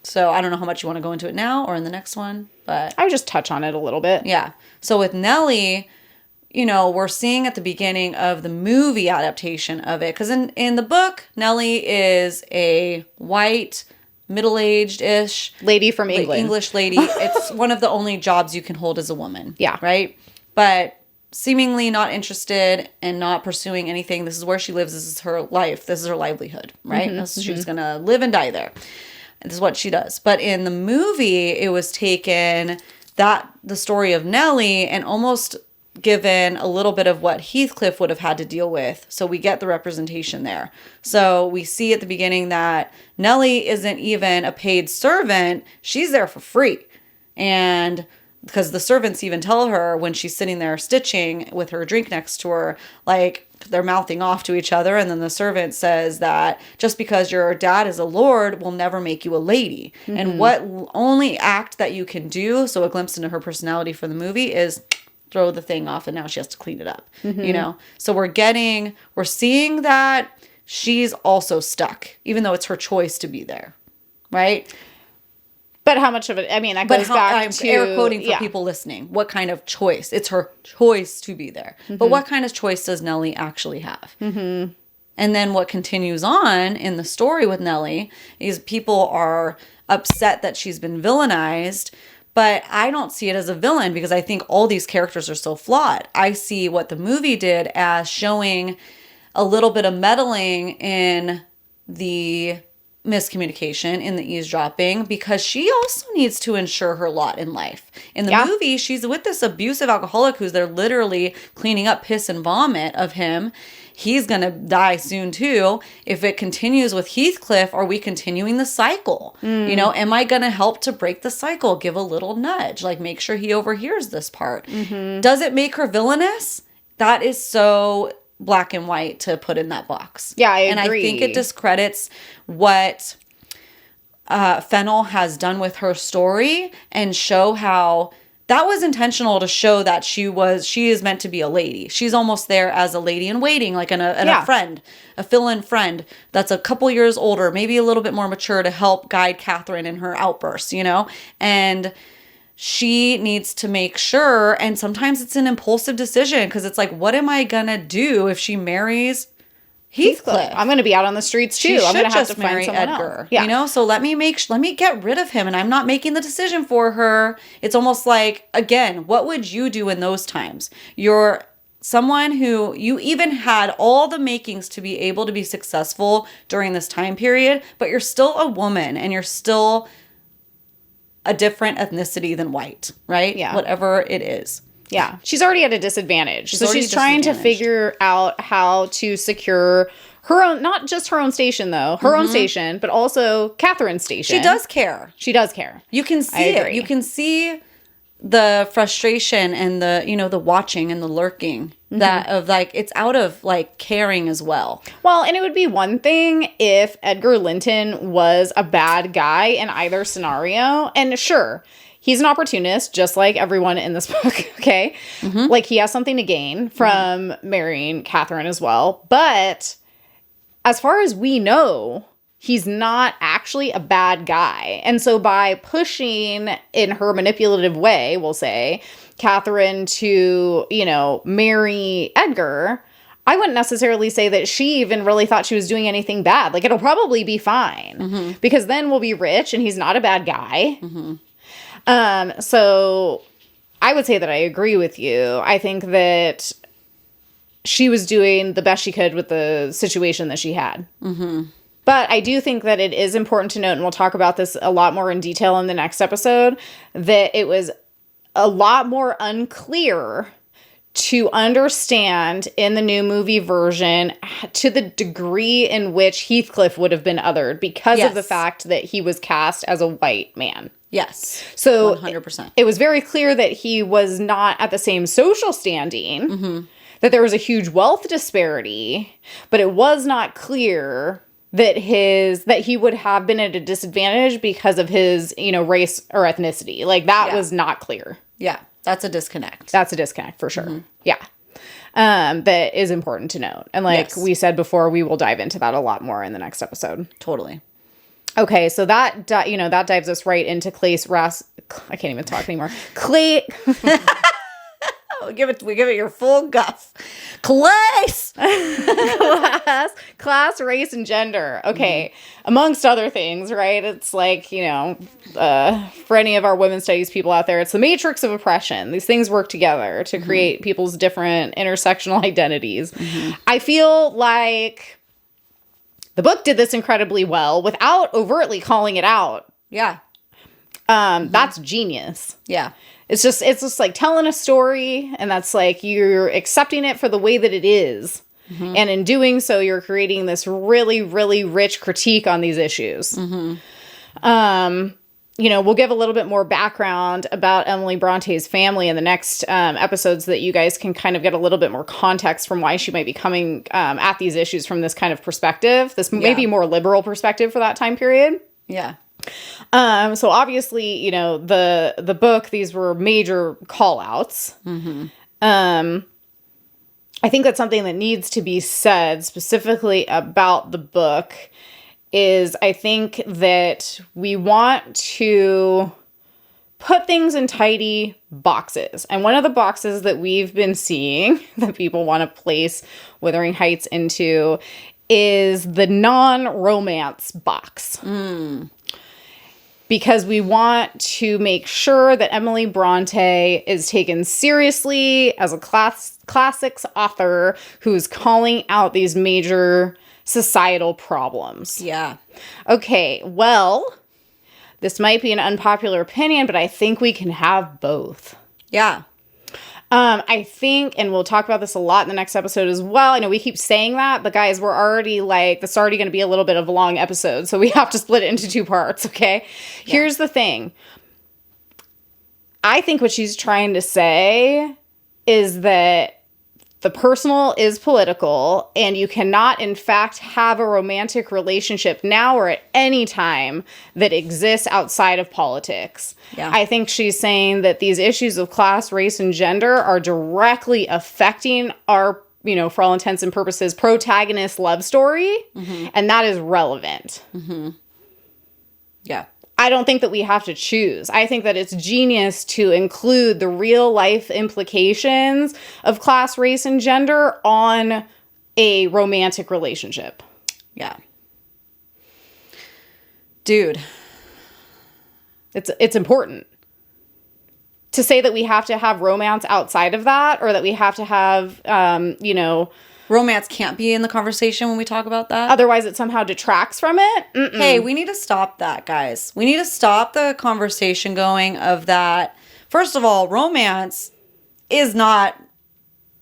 So I don't know how much you want to go into it now or in the next one, but I would just touch on it a little bit. Yeah. So with Nellie, we're seeing at the beginning of the movie adaptation of it, because in the book, Nellie is a white, middle-aged-ish lady from England. English lady. It's one of the only jobs you can hold as a woman. Yeah. Right? But seemingly not interested and not pursuing anything. This is where she lives. This is her life. This is her livelihood, right? She's going to live and die there. This is what she does. But in the movie, it was taken the story of Nellie and almost given a little bit of what Heathcliff would have had to deal with. So we get the representation there. So we see at the beginning that Nellie isn't even a paid servant. She's there for free. And because the servants even tell her when she's sitting there stitching with her drink next to her, like they're mouthing off to each other. And then the servant says that just because your dad is a lord will never make you a lady. And what only act that you can do, so a glimpse into her personality for the movie, is throw the thing off and now she has to clean it up, you know? So we're seeing that she's also stuck, even though it's her choice to be there, right? But how much of it, I mean, that goes back I'm to... air quoting for people listening. What kind of choice? It's her choice to be there. But what kind of choice does Nellie actually have? And then what continues on in the story with Nellie is people are upset that she's been villainized, but I don't see it as a villain because I think all these characters are so flawed. I see what the movie did as showing a little bit of meddling in the miscommunication, in the eavesdropping, because she also needs to ensure her lot in life. In the movie, she's with this abusive alcoholic who's they're literally cleaning up piss and vomit of him. He's going to die soon too. If it continues with Heathcliff, are we continuing the cycle? You know, am I going to help to break the cycle? Give a little nudge, like make sure he overhears this part. Does it make her villainous? That is so black and white to put in that box. Yeah, I agree. And I think it discredits what Fennell has done with her story and show how that was intentional to show that she is meant to be a lady. She's almost there as a lady in waiting, like a friend, a fill-in friend that's a couple years older, maybe a little bit more mature to help guide Catherine in her outbursts, you know? And she needs to make sure, and sometimes it's an impulsive decision because it's like, what am I gonna do if she marries Heathcliff? I'm going to be out on the streets too. I'm going to have to find someone Edgar. else. Yeah. You know, so let me get rid of him, and I'm not making the decision for her. It's almost like, again, what would you do in those times? You're someone who you even had all the makings to be able to be successful during this time period, but you're still a woman and you're still a different ethnicity than white, right? Yeah. Whatever it is. Yeah. She's already at a disadvantage. So she's trying to figure out how to secure her own, not just her own station though, her own station, but also Catherine's station. She does care. She does care. You can see it. You can see the frustration and the, you know, the watching and the lurking that of like, it's out of like caring as well. Well, and it would be one thing if Edgar Linton was a bad guy in either scenario. And sure, he's an opportunist, just like everyone in this book, okay? Like, he has something to gain from marrying Catherine as well. But as far as we know, he's not actually a bad guy. And so by pushing in her manipulative way, we'll say, Catherine to, you know, marry Edgar, I wouldn't necessarily say that she even really thought she was doing anything bad. Like, it'll probably be fine because then we'll be rich and he's not a bad guy. So I would say that I agree with you. I think that she was doing the best she could with the situation that she had. But I do think that it is important to note, and we'll talk about this a lot more in detail in the next episode, that it was a lot more unclear to understand in the new movie version to the degree in which Heathcliff would have been othered because of the fact that he was cast as a white man. Yes. So 100%. It was very clear that he was not at the same social standing, that there was a huge wealth disparity, but it was not clear that he would have been at a disadvantage because of his, you know, race or ethnicity. Like, that was not clear. Yeah. That's a disconnect. That's a disconnect for sure. Yeah. That is important to note. And like we said before, we will dive into that a lot more in the next episode. Totally. Okay, so that that dives us right into I can't even talk anymore. We give it your full guff. Class, race, and gender. Okay, amongst other things, right? It's like, you know, for any of our women's studies people out there, it's the matrix of oppression. These things work together to create people's different intersectional identities. I feel like the book did this incredibly well without overtly calling it out. Yeah. That's genius. Yeah. It's just like telling a story, and that's like you're accepting it for the way that it is. And in doing so, you're creating this really, really rich critique on these issues. we'll give a little bit more background about Emily Bronte's family in the next episodes so that you guys can kind of get a little bit more context from why she might be coming at these issues from this kind of perspective, this maybe more liberal perspective for that time period. Yeah. So obviously, the book, these were major call-outs. Mm-hmm. I think that's something that needs to be said specifically about the book is I think that we want to put things in tidy boxes. And one of the boxes that we've been seeing that people want to place Wuthering Heights into is the non-romance box. Because we want to make sure that Emily Brontë is taken seriously as a classics author who's calling out these major societal problems. Yeah. Okay, well, this might be an unpopular opinion, but I think we can have both. Yeah. I think, and we'll talk about this a lot in the next episode as well. I know we keep saying that, but guys, we're already this is already going to be a little bit of a long episode, so we have to split it into 2 parts, okay? Yeah. Here's the thing. I think what she's trying to say is that the personal is political, and you cannot, in fact, have a romantic relationship now or at any time that exists outside of politics. Yeah. I think she's saying that these issues of class, race, and gender are directly affecting our, for all intents and purposes, protagonist love story, and that is relevant. Yeah. I don't think that we have to choose. I think that it's genius to include the real life implications of class, race, and gender on a romantic relationship. Yeah. Dude. It's important to say that we have to have romance outside of that, or that we have to have, romance can't be in the conversation when we talk about that. Otherwise, it somehow detracts from it. Mm-mm. Hey, we need to stop that, guys. We need to stop the conversation going of that. First of all, romance is not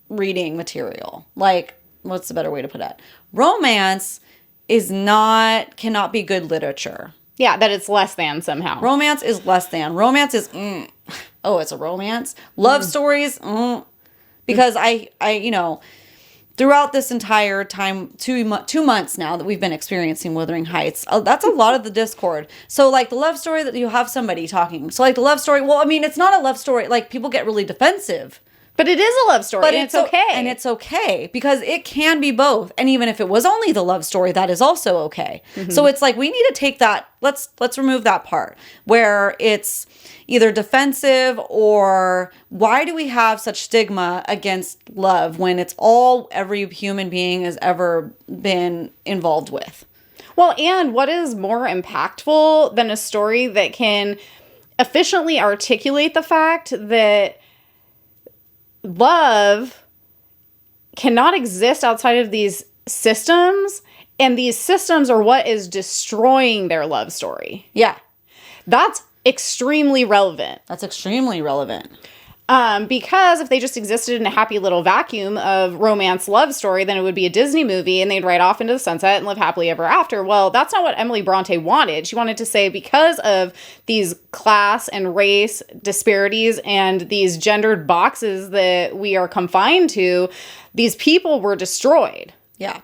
reading material. What's the better way to put it? Romance cannot be good literature. Yeah, that it's less than somehow. Romance is less than. Romance is, oh, it's a romance? Love stories, because throughout this entire time, 2 months now that we've been experiencing Wuthering Heights, that's a lot of the discord. So, the love story that you have somebody talking. So, the love story, it's not a love story. People get really defensive. But it is a love story, and it's okay. And it's okay, because it can be both. And even if it was only the love story, that is also okay. So, it's we need to take that, let's remove that part, where it's either defensive or why do we have such stigma against love when it's all every human being has ever been involved with? Well, and what is more impactful than a story that can efficiently articulate the fact that love cannot exist outside of these systems, and these systems are what is destroying their love story. Yeah. That's extremely relevant. That's extremely relevant. Because if they just existed in a happy little vacuum of romance love story, then it would be a Disney movie and they'd ride off into the sunset and live happily ever after. Well, that's not what Emily Brontë wanted. She wanted to say, because of these class and race disparities and these gendered boxes that we are confined to, these people were destroyed. Yeah.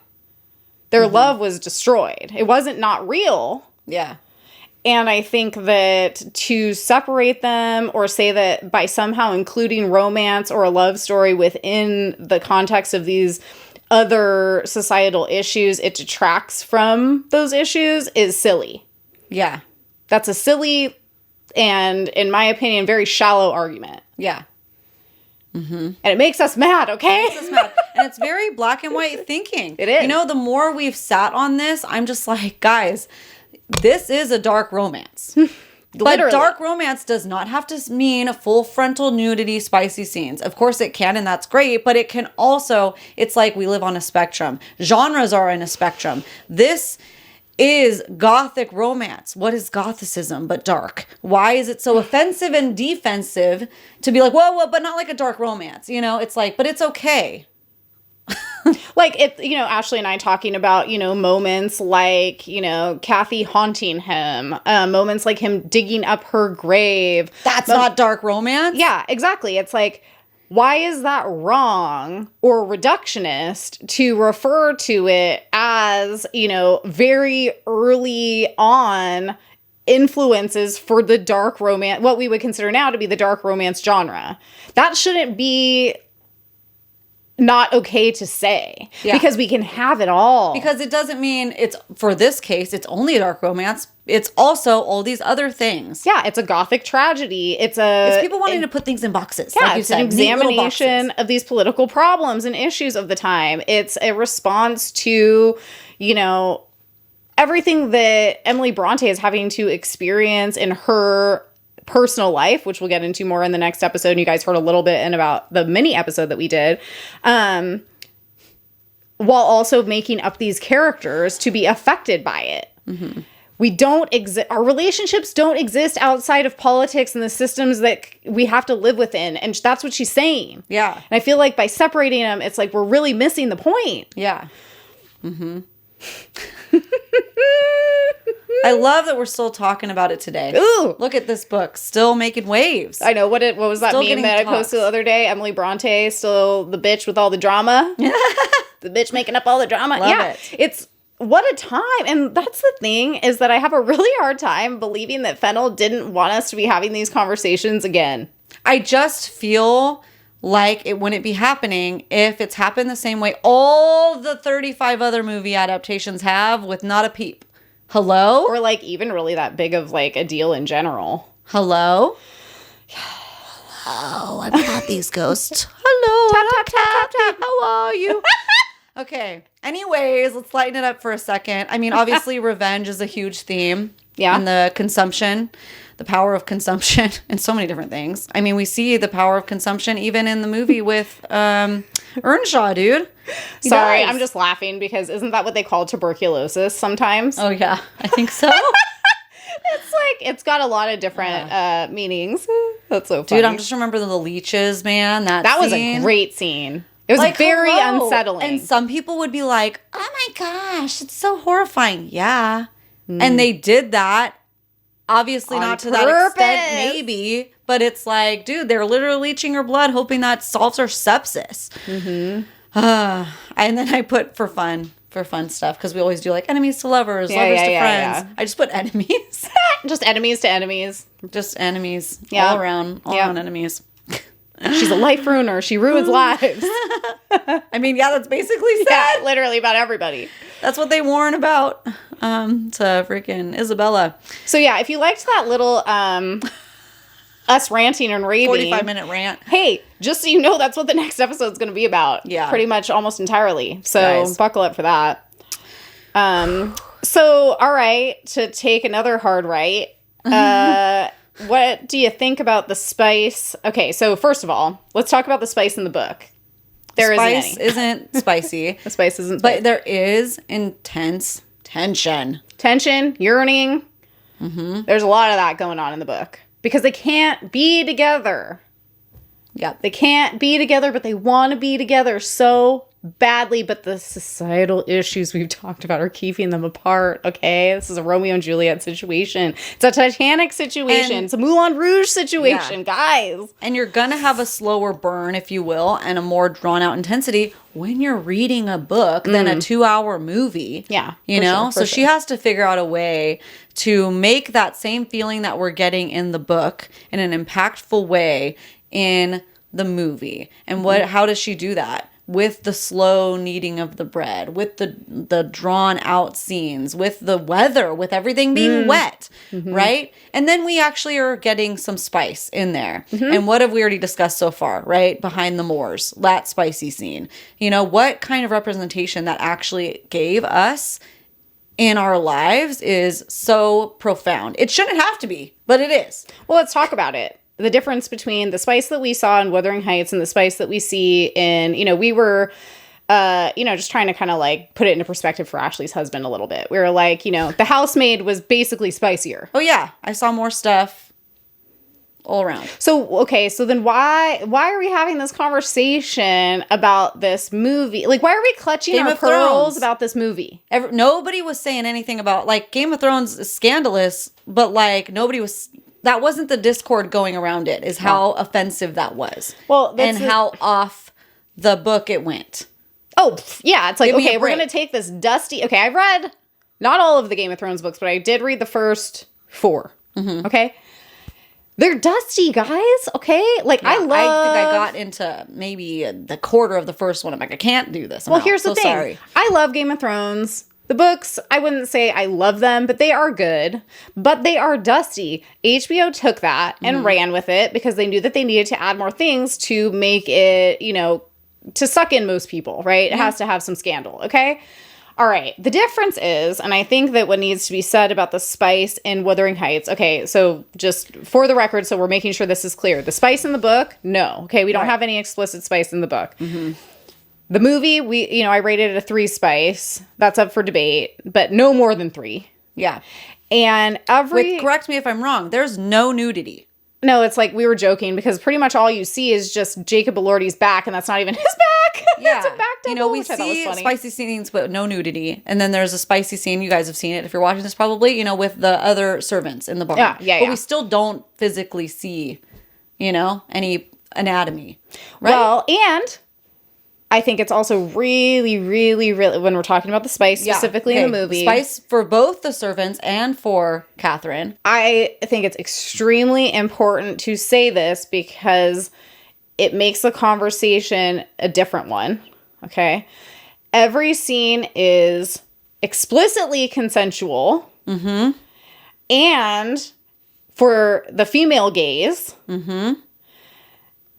Their love was destroyed. It wasn't not real. Yeah. And I think that to separate them or say that by somehow including romance or a love story within the context of these other societal issues, it detracts from those issues is silly. Yeah. That's a silly and, in my opinion, very shallow argument. Yeah. And it makes us mad, okay? It makes us mad. And it's very black and white thinking. It is. The more we've sat on this, I'm just like, guys, this is a dark romance. But dark romance does not have to mean full frontal nudity, spicy scenes. Of course it can, and that's great, but it can also, it's like we live on a spectrum. Genres are in a spectrum. This is gothic romance. What is gothicism but dark? Why is it so offensive and defensive to be like, whoa, but not like a dark romance? It's but it's okay. Like, it, Ashley and I talking about, moments like, Kathy haunting him, moments like him digging up her grave. That's not dark romance? Yeah, exactly. It's like, why is that wrong or reductionist to refer to it as, very early on influences for the dark romance, what we would consider now to be the dark romance genre? That shouldn't be not okay to say, because we can have it all. Because it doesn't mean it's, for this case, it's only a dark romance. It's also all these other things. Yeah, it's a gothic tragedy. It's people wanting to put things in boxes. Yeah, like it's an examination of these political problems and issues of the time. It's a response to, everything that Emily Brontë is having to experience in her personal life, which we'll get into more in the next episode. And you guys heard a little bit in about the mini episode that we did, while also making up these characters to be affected by it. Mm-hmm. We don't exist. Our relationships don't exist outside of politics and the systems that we have to live within. And that's what she's saying. Yeah. And I feel like by separating them, it's like we're really missing the point. Yeah. Mm-hmm. I love that we're still talking about it today. Ooh, look at this book, still making waves. I know. What was that still meme that I posted the other day? Emily Brontë, still the bitch with all the drama. The bitch making up all the drama. Love it. It's what a time. And that's the thing, is that I have a really hard time believing that Fennell didn't want us to be having these conversations again. I just feel like it wouldn't be happening if it's happened the same way all the 35 other movie adaptations have, with not a peep. Hello? Or like even really that big of like a deal in general. Hello? Hello, I've got these ghosts. Hello. Tap, tap, tap, tap. How are you? Okay. Anyways, let's lighten it up for a second. I mean, obviously revenge is a huge theme. Yeah. And the consumption, the power of consumption, and so many different things. I mean, we see the power of consumption even in the movie with Earnshaw, dude. Sorry, I'm just laughing because isn't that what they call tuberculosis sometimes? Oh, yeah. I think so. It's like, it's got a lot of different meanings. That's so funny. Dude, I'm just remembering the leeches, man. That was a great scene. It was like, very unsettling. And some people would be like, oh my gosh, it's so horrifying. Yeah. And they did that. Obviously On not to purpose. that extent, maybe. But it's like, dude, they're literally leeching her blood, hoping that solves her sepsis. Mm-hmm. And then I put for fun stuff, because we always do like enemies to lovers, lovers to friends. Yeah. I just put enemies. Just enemies to enemies. Just enemies. Yeah. All around enemies. She's a life ruiner. She ruins lives. I mean, yeah, that's basically said. Yeah, literally about everybody. That's what they warn about to freaking Isabella. So yeah, if you liked that little us ranting and raving 45-minute rant. Hey, just so you know, that's what the next episode's going to be about. Yeah. Pretty much almost entirely. So Guys. Buckle up for that. So, all right, to take another hard right. What do you think about the spice? Okay, so first of all, let's talk about the spice in the book. There Spice isn't any. isn't spicy. The spice isn't spicy. But there is intense tension. Tension, yearning. Mm-hmm. There's a lot of that going on in the book. Because they can't be together. Yep. They can't be together, but they want to be together so badly. But the societal issues we've talked about are keeping them apart, okay? This is a Romeo and Juliet situation. It's a Titanic situation. It's a Moulin Rouge situation, guys. And you're going to have a slower burn, if you will, and a more drawn-out intensity when you're reading a book than a 2-hour movie. Yeah. You know? So she has to figure out a way to make that same feeling that we're getting in the book in an impactful way in the movie. And how does she do that? With the slow kneading of the bread, with the drawn out scenes, with the weather, with everything being wet, right? And then we actually are getting some spice in there. And what have we already discussed so far, right? Behind the moors, that spicy scene. You know, what kind of representation that actually gave us in our lives is so profound. It shouldn't have to be, but it is. Well, let's talk about it. The difference between the spice that we saw in Wuthering Heights and the spice that we see in, we were, just trying to kind of like put it into perspective for Ashley's husband a little bit. We were like, the housemaid was basically spicier. Oh, yeah. I saw more stuff all around. So, okay, so then why are we having this conversation about this movie? Like, why are we clutching Game our of pearls Thrones. about this movie? Nobody was saying anything about, like, Game of Thrones is scandalous, but, like, nobody was... That wasn't the discord going around it, is how offensive that was. Well, and how off the book it went. Oh, yeah. It's like, Give me okay, a we're break. going to take this dusty... Okay, I've read not all of the Game of Thrones books, but I did read the first 4. Okay? They're dusty, guys. Okay? Like, Yeah, I love... I think I got into maybe the quarter of the first one. I'm like, I can't do this. Well, here's the thing. Sorry. I love Game of Thrones. The books, I wouldn't say I love them, but they are good. But they are dusty. HBO took that and ran with it because they knew that they needed to add more things to make it, you know, to suck in most people, right? It has to have some scandal, okay? All right. The difference is, and I think that what needs to be said about the spice in Wuthering Heights, okay, so just for the record, so we're making sure this is clear. The spice in the book, no. Okay, we don't have any explicit spice in the book. The movie, I rated it a 3 spice. That's up for debate, but no more than 3. Yeah. And Correct me if I'm wrong. There's no nudity. No, it's like we were joking because pretty much all you see is just Jacob Elordi's back, and that's not even his back. Yeah. It's a back double, we which I thought was see funny. spicy scenes, but no nudity. And then there's a spicy scene. You guys have seen it if you're watching this probably, with the other servants in the barn. Yeah. But we still don't physically see, any anatomy. Right? Well, and I think it's also really, really, really, when we're talking about the spice specifically in the movie. Spice for both the servants and for Catherine. I think it's extremely important to say this because it makes the conversation a different one. Okay. Every scene is explicitly consensual. And for the female gaze.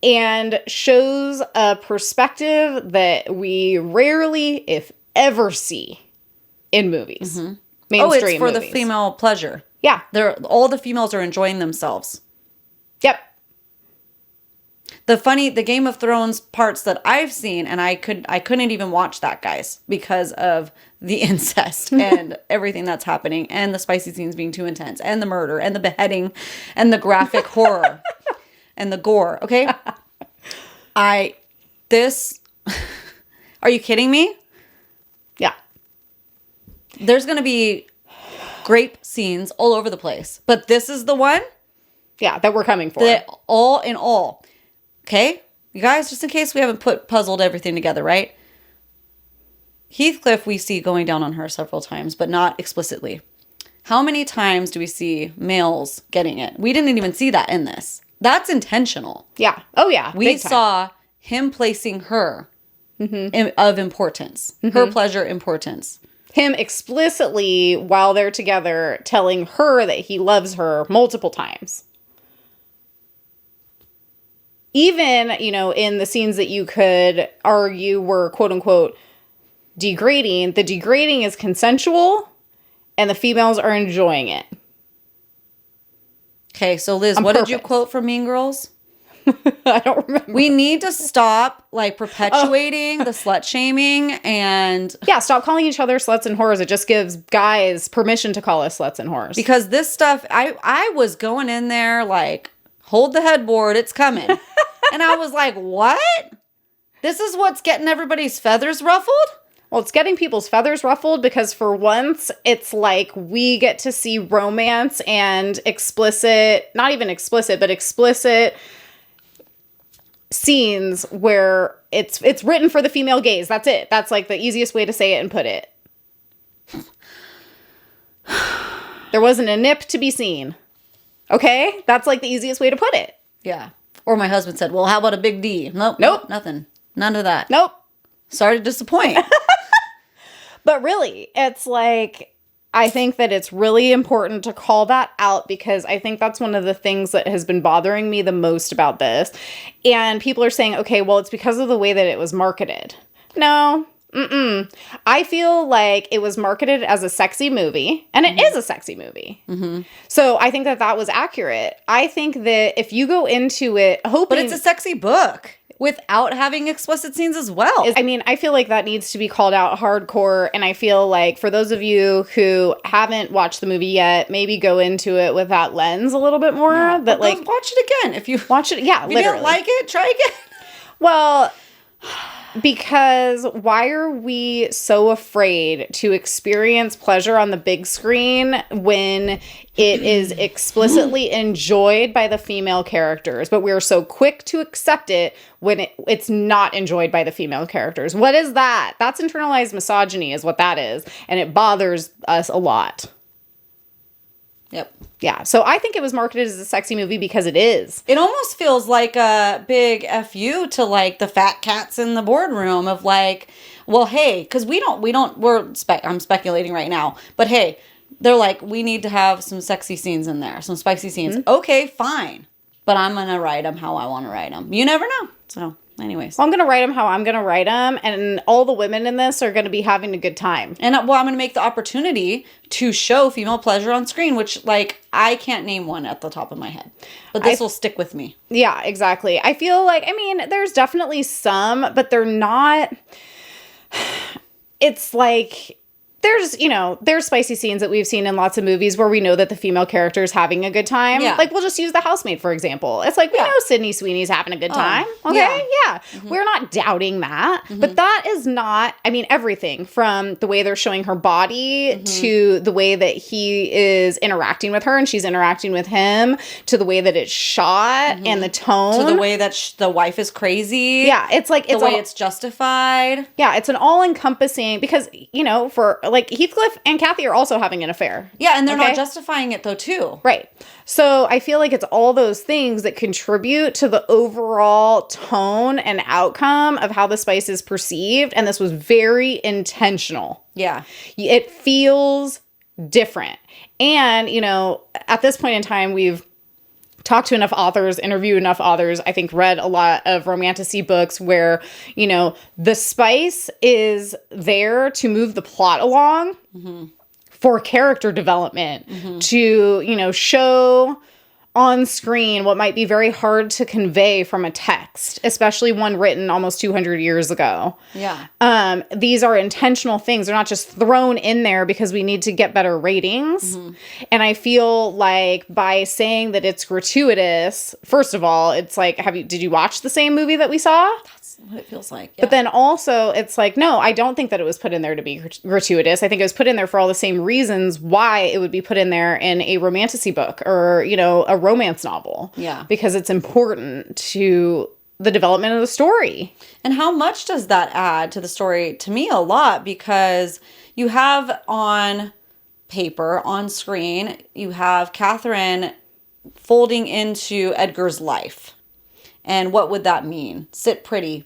And shows a perspective that we rarely, if ever, see in movies. Mainstream it's for movies. the female pleasure. Yeah. All the females are enjoying themselves. Yep. The Game of Thrones parts that I've seen, and I couldn't even watch that, guys, because of the incest and everything that's happening, and the spicy scenes being too intense, and the murder, and the beheading, and the graphic horror. And the gore, okay? Are you kidding me? Yeah. There's going to be grape scenes all over the place. But this is the one? Yeah, that we're coming for. That all in all. Okay? You guys, just in case we haven't puzzled everything together, right? Heathcliff we see going down on her several times, but not explicitly. How many times do we see males getting it? We didn't even see that in this. That's intentional. Yeah. Oh, yeah. We saw him placing her of importance. Her pleasure importance. Him explicitly, while they're together, telling her that he loves her multiple times. Even, in the scenes that you could argue were, quote unquote, degrading, the degrading is consensual and the females are enjoying it. Okay, so Liz, what did you quote from Mean Girls? I don't remember. We need to stop perpetuating the slut shaming and yeah, stop calling each other sluts and whores. It just gives guys permission to call us sluts and whores. Because this stuff, I was going in there hold the headboard, it's coming. And I was like, what? This is what's getting everybody's feathers ruffled? Well, it's getting people's feathers ruffled because for once, it's like we get to see romance and explicit, not even explicit, but explicit scenes where it's written for the female gaze. That's it. That's the easiest way to say it and put it. There wasn't a nip to be seen. Okay? That's the easiest way to put it. Yeah. Or my husband said, well, how about a big D? Nope. Nothing. None of that. Nope. Sorry to disappoint. But really, it's I think that it's really important to call that out because I think that's one of the things that has been bothering me the most about this. And people are saying, okay, well, it's because of the way that it was marketed. No. I feel like it was marketed as a sexy movie, and it is a sexy movie. So I think that was accurate. I think that if you go into it hoping... But it's a sexy book. without having explicit scenes as well. I mean, I feel like that needs to be called out hardcore. And I feel like for those of you who haven't watched the movie yet, maybe go into it with that lens a little bit more. Yeah, that like watch it again. If you watch it, yeah, if you didn't like it, try again. Well, because why are we so afraid to experience pleasure on the big screen when it is explicitly enjoyed by the female characters, but we're so quick to accept it when it's not enjoyed by the female characters? What is that? That's internalized misogyny is what that is, and it bothers us a lot. Yep. Yeah, so I think it was marketed as a sexy movie because it is. It almost feels like a big FU to like the fat cats in the boardroom of like, well, hey, because I'm speculating right now, but hey, they're like, we need to have some sexy scenes in there, some spicy scenes. Mm-hmm. Okay, fine, but I'm gonna write them how I want to write them. You never know. So, anyways, well, I'm gonna write them how I'm gonna write them, and all the women in this are gonna be having a good time. And I'm gonna make the opportunity to show female pleasure on screen, which like I can't name one at the top of my head, but this will stick with me. Yeah, exactly. I feel like, I mean, there's definitely some, but they're not. It's like, there's spicy scenes that we've seen in lots of movies where we know that the female character is having a good time. Yeah. Like, we'll just use The Housemaid, for example. It's like, we know Sydney Sweeney's having a good time. Okay? Yeah. Mm-hmm. We're not doubting that. Mm-hmm. But that is not, I mean, everything from the way they're showing her body to the way that he is interacting with her and she's interacting with him, to the way that it's shot and the tone. To the way that the wife is crazy. Yeah. It's like, the way it's justified. Yeah. It's an all-encompassing, because, for like Heathcliff and Kathy are also having an affair. Yeah, and they're not justifying it though too. Right. So I feel like it's all those things that contribute to the overall tone and outcome of how the spice is perceived, and this was very intentional. Yeah. It feels different. And, at this point in time, we've talked to enough authors, interviewed enough authors, I think read a lot of romantasy books where, the spice is there to move the plot along for character development, to, show on screen what might be very hard to convey from a text, especially one written almost 200 years ago. Yeah. These are intentional things. They're not just thrown in there because we need to get better ratings. And I feel like by saying that it's gratuitous, first of all, it's like, did you watch the same movie that we saw? That's what it feels like. Yeah. But then also it's like, no, I don't think that it was put in there to be gratuitous. I think it was put in there for all the same reasons why it would be put in there in a romantasy book or, a romance novel. Yeah. Because it's important to the development of the story. And how much does that add to the story? To me, a lot, because you have on paper, on screen, you have Catherine folding into Edgar's life. And what would that mean? Sit pretty.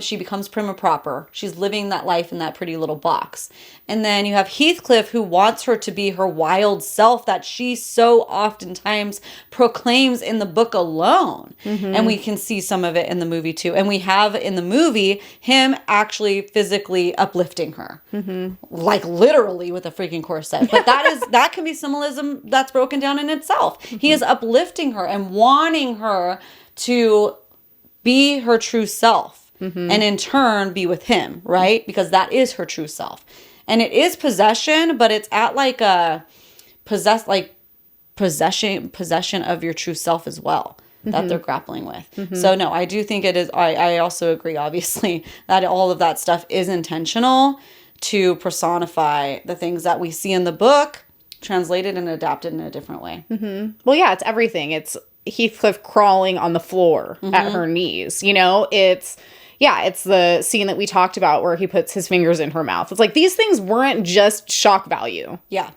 She becomes prim and proper. She's living that life in that pretty little box. And then you have Heathcliff, who wants her to be her wild self that she so oftentimes proclaims in the book alone. And we can see some of it in the movie too. And we have in the movie him actually physically uplifting her. Like literally with a freaking corset. But that can be symbolism that's broken down in itself. He is uplifting her and wanting her to be her true self and in turn be with him, right? Because that is her true self. And it is possession, but it's at like a possession of your true self as well that they're grappling with. So no, I do think it is. I also agree, obviously, that all of that stuff is intentional to personify the things that we see in the book, translated and adapted in a different way. Well, yeah, it's everything. It's Heathcliff crawling on the floor at her knees. It's the scene that we talked about where he puts his fingers in her mouth. It's like, these things weren't just shock value. Yeah.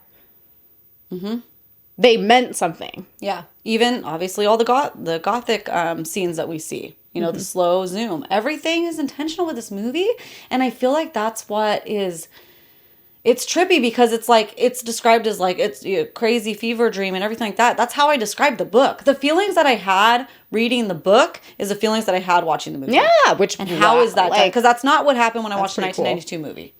They meant something. Yeah. Even, obviously, all the gothic scenes that we see. The slow zoom. Everything is intentional with this movie. And I feel like that's what is... It's trippy because it's like, it's described as like, it's a crazy fever dream and everything like that. That's how I describe the book. The feelings that I had reading the book is the feelings that I had watching the movie. Yeah, how is that done? Because that's not what happened when I watched the 1992 movie.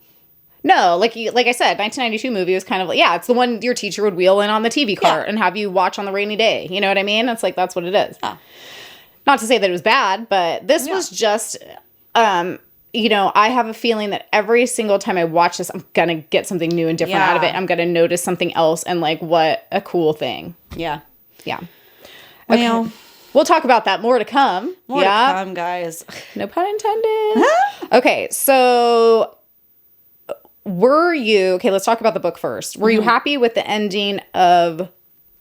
No, like I said, 1992 movie was kind of like, it's the one your teacher would wheel in on the TV cart and have you watch on the rainy day. You know what I mean? It's like, that's what it is. Yeah. Not to say that it was bad, but this was just, you know, I have a feeling that every single time I watch this, I'm going to get something new and different out of it. I'm going to notice something else and like, what a cool thing. Yeah. Yeah. Well, okay. We'll talk about that more to come. More to come, guys. No pun intended. Okay, so let's talk about the book first. Were you happy with the ending of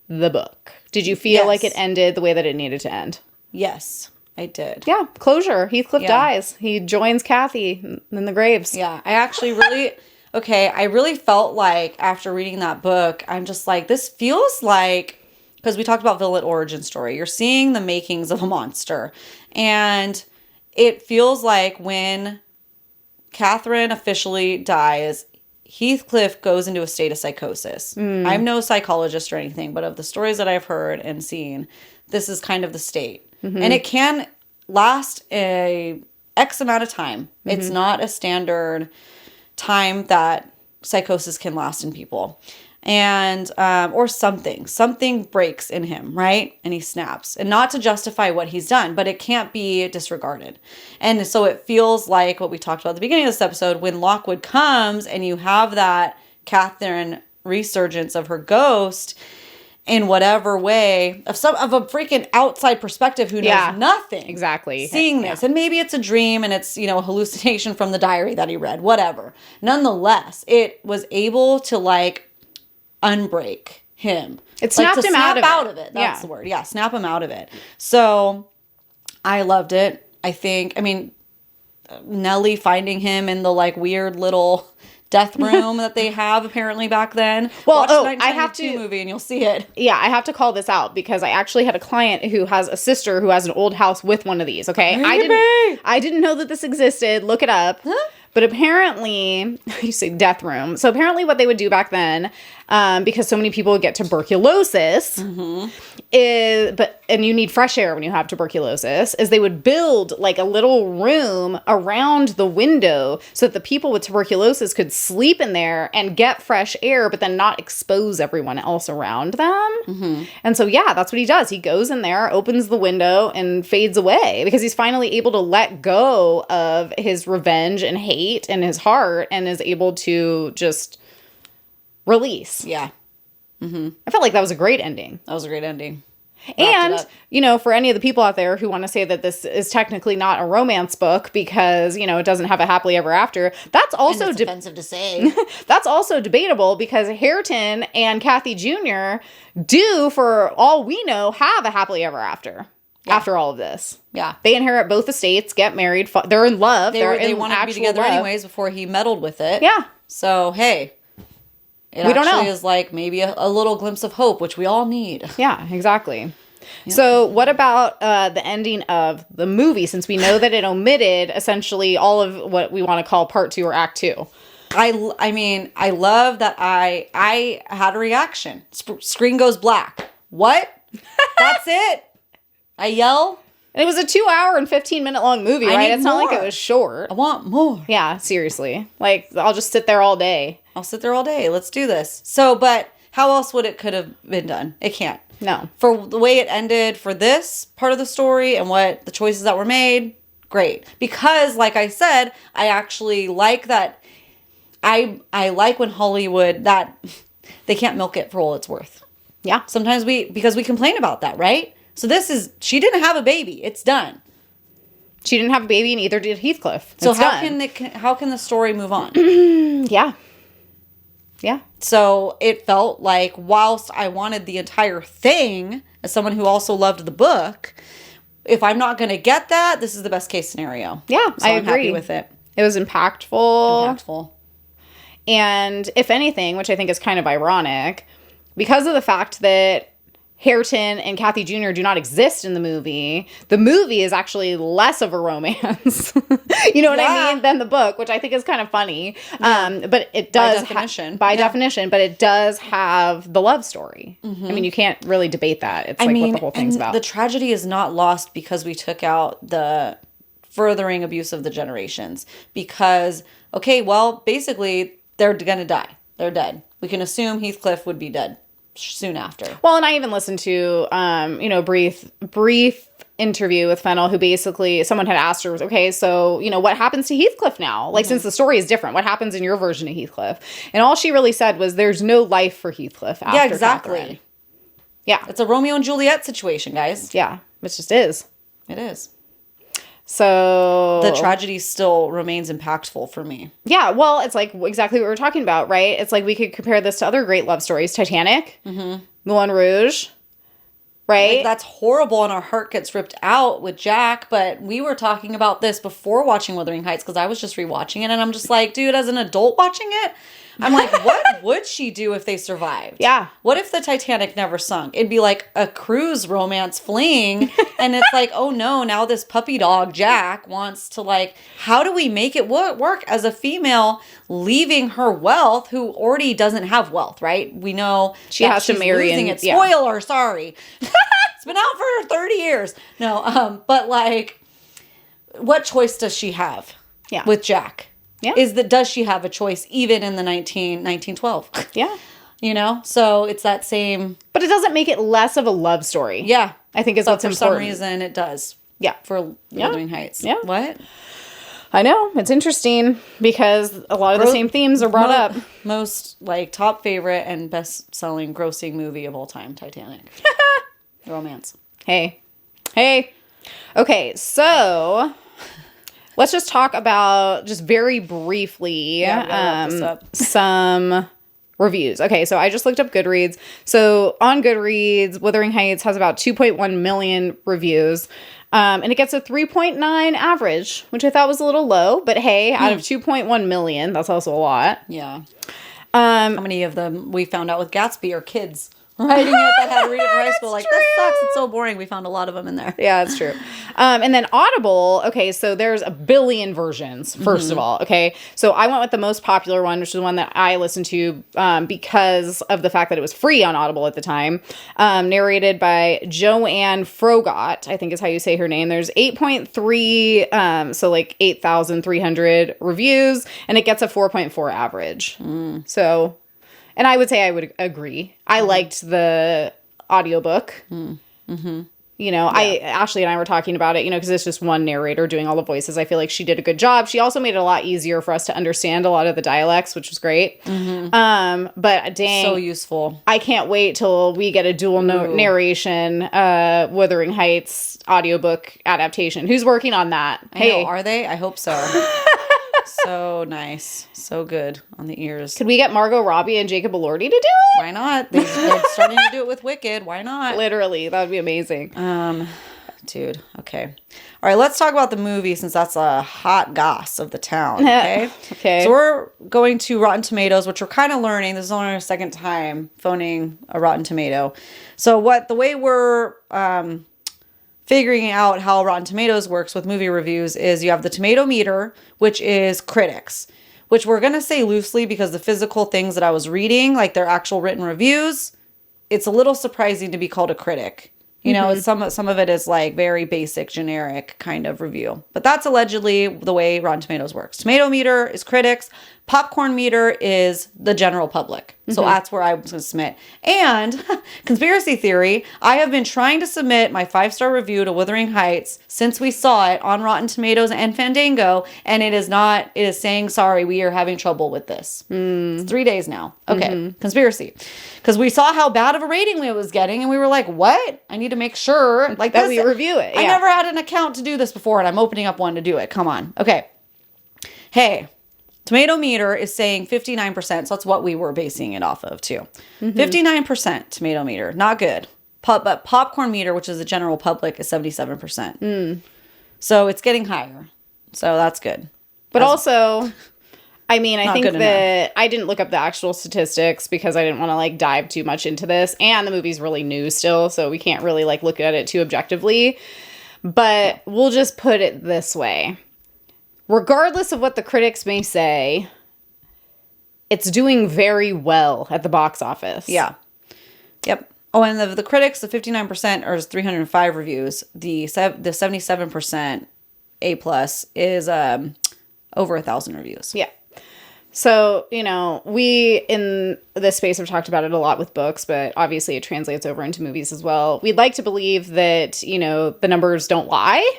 the book? Did you feel like it ended the way that it needed to end? Yes, I did. Yeah, closure. Heathcliff dies. He joins Kathy in the graves. Yeah, I actually really, I really felt like after reading that book, I'm just like, this feels like, because we talked about villain origin story, you're seeing the makings of a monster. And it feels like when Catherine officially dies, Heathcliff goes into a state of psychosis. I'm no psychologist or anything, but of the stories that I've heard and seen, this is kind of the state. And it can last a X amount of time. It's not a standard time that psychosis can last in people. And, or something breaks in him, right? And he snaps. And not to justify what he's done, but it can't be disregarded. And so it feels like what we talked about at the beginning of this episode, when Lockwood comes and you have that Catherine resurgence of her ghost in whatever way of a freaking outside perspective who knows nothing. Exactly. Seeing this. And maybe it's a dream and it's, you know, a hallucination from the diary that he read, whatever. Nonetheless, it was able to like unbreak him. It snapped him out of it. That's the word. Yeah, snap him out of it. So I loved it. I mean, Nellie finding him in the like weird little death room that they have apparently back then. Well, watch I have to movie and you'll see it. Yeah, I have to call this out because I actually had a client who has a sister who has an old house with one of these. Okay, I didn't know that this existed. Look it up. Huh? But apparently, you say death room. So apparently what they would do back then, because so many people would get tuberculosis, and you need fresh air when you have tuberculosis, is they would build like a little room around the window so that the people with tuberculosis could sleep in there and get fresh air, but then not expose everyone else around them. And so, yeah, that's what he does. He goes in there, opens the window, and fades away because he's finally able to let go of his revenge and hate in his heart and is able to just release. Yeah. I felt like that was a great ending. That was a great ending. And, you know, for any of the people out there who want to say that this is technically not a romance book because, you know, it doesn't have a happily ever after, that's also offensive to say. That's also debatable because Hareton and Kathy Jr. do, for all we know, have a happily ever after. After all of this. Yeah. They inherit both estates, get married, they're in love. They wanted to be together anyways before he meddled with it. Yeah. So, hey. We don't know. Is like maybe a little glimpse of hope, which we all need. Yeah, exactly. Yep. So what about the ending of the movie, since we know that it omitted essentially all of what we want to call part 2 or act 2? I mean, I love that I had a reaction. Screen goes black. What? That's it? I yell. And it was a 2-hour and 15-minute long movie, right? It's not like it was short. I want more. Yeah, seriously. Like, I'll just sit there all day. I'll sit there all day. Let's do this. So, but how else would it could have been done? It can't. No. For the way it ended for this part of the story and what the choices that were made, great. Because, like I said, I actually like that. I like when Hollywood, that they can't milk it for all it's worth. Yeah. Sometimes because we complain about that, right? So she didn't have a baby. It's done. She didn't have a baby and neither did Heathcliff. So how can the story move on? Yeah. Yeah. So it felt like whilst I wanted the entire thing, as someone who also loved the book, if I'm not going to get that, this is the best case scenario. Yeah, so I'm agree. happy with it. It was impactful. And if anything, which I think is kind of ironic, because of the fact that Hareton and Kathy Jr. do not exist in the movie is actually less of a romance, you know what I mean, than the book, which I think is kind of funny. Yeah. But it does, by definition, but it does have the love story. I mean, you can't really debate that. It's what the whole thing's about. The tragedy is not lost because we took out the furthering abuse of the generations. Because, okay, well, basically, they're going to die. They're dead. We can assume Heathcliff would be dead soon after. Well, and I even listened to, brief interview with Fennell, who basically someone had asked her, okay, so, you know, what happens to Heathcliff now? Like, since the story is different, what happens in your version of Heathcliff? And all she really said was there's no life for Heathcliff after Yeah, exactly. Catherine. Yeah. It's a Romeo and Juliet situation, guys. Yeah, it just is. It is. So the tragedy still remains impactful for me. Yeah, well, it's like exactly what we were talking about, right? It's like we could compare this to other great love stories. Titanic, Moulin Rouge, right? Like, that's horrible and our heart gets ripped out with Jack, but we were talking about this before watching Wuthering Heights because I was just rewatching it and I'm just like, dude, as an adult watching it, I'm like, what would she do if they survived? Yeah. What if the Titanic never sunk? It'd be like a cruise romance fling. And it's like, oh no, now this puppy dog, Jack, wants to like, how do we make it work as a female leaving her wealth who already doesn't have wealth, right? We know she has to marry losing and it. Spoiler, sorry. It's been out for 30 years. No, but like, what choice does she have with Jack? Yeah. Does she have a choice even in the 1912? Yeah. You know? So it's that same. But it doesn't make it less of a love story. Yeah. I think it's what's important. For some reason it does. Yeah. For Wuthering Heights. Yeah. What? I know. It's interesting because a lot of the same themes are brought up. Most like top favorite and best selling grossing movie of all time, Titanic. Romance. Hey. Okay, so let's just talk about, just very briefly, some reviews. Okay, so I just looked up Goodreads. So on Goodreads, Wuthering Heights has about 2.1 million reviews. And it gets a 3.9 average, which I thought was a little low. But hey, out of 2.1 million, that's also a lot. Yeah. How many of them we found out with Gatsby are kids writing it that had to read it for high school? Like, this sucks. It's so boring. We found a lot of them in there. Yeah, that's true. And then Audible, okay, so there's a billion versions, first of all, okay? So I went with the most popular one, which is the one that I listened to because of the fact that it was free on Audible at the time. Narrated by Joanne Frogott, I think is how you say her name. There's 8.3, so like 8,300 reviews, and it gets a 4.4 average. So... And I would say I would agree. I liked the audiobook. You know, Ashley and I were talking about it, you know, because it's just one narrator doing all the voices. I feel like she did a good job. She also made it a lot easier for us to understand a lot of the dialects, which was great. But dang. So useful. I can't wait till we get a dual narration Wuthering Heights audiobook adaptation. Who's working on that? Hey, are they? I hope so. So nice. So good on the ears. Could we get Margot Robbie and Jacob Elordi to do it? Why not? They're starting to do it with Wicked. Why not? Literally. That would be amazing. Dude. Okay. All right. Let's talk about the movie since that's a hot goss of the town. Okay. Okay. So we're going to Rotten Tomatoes, which we're kind of learning. This is only our second time phoning a Rotten Tomato. So the way we're figuring out how Rotten Tomatoes works with movie reviews is you have the tomato meter, which is critics, which we're going to say loosely because the physical things that I was reading, like their actual written reviews, it's a little surprising to be called a critic. You know, it's some of it is like very basic, generic kind of review. But that's allegedly the way Rotten Tomatoes works. Tomato meter is critics. Popcorn meter is the general public. So that's where I was going to submit. And conspiracy theory, I have been trying to submit my 5-star review to Wuthering Heights since we saw it on Rotten Tomatoes and Fandango. And it is saying, sorry, we are having trouble with this. It's 3 days now. Okay. Conspiracy. Because we saw how bad of a rating it was getting. And we were like, what? I need to make sure like that we review it. I never had an account to do this before. And I'm opening up one to do it. Come on. Okay. Hey. Tomato meter is saying 59%, so that's what we were basing it off of too. 59% tomato meter, not good. But popcorn meter, which is the general public, is 77%. So it's getting higher. So that's good. But also, I mean, I think that I didn't look up the actual statistics because I didn't want to like dive too much into this. And the movie's really new still, so we can't really like look at it too objectively. But we'll just put it this way. Regardless of what the critics may say, it's doing very well at the box office. Yeah. Yep. Oh, and the critics, the 59% or 305 reviews. The 77% A+ is over 1,000 reviews. Yeah. So, we in this space have talked about it a lot with books, but obviously it translates over into movies as well. We'd like to believe that, the numbers don't lie.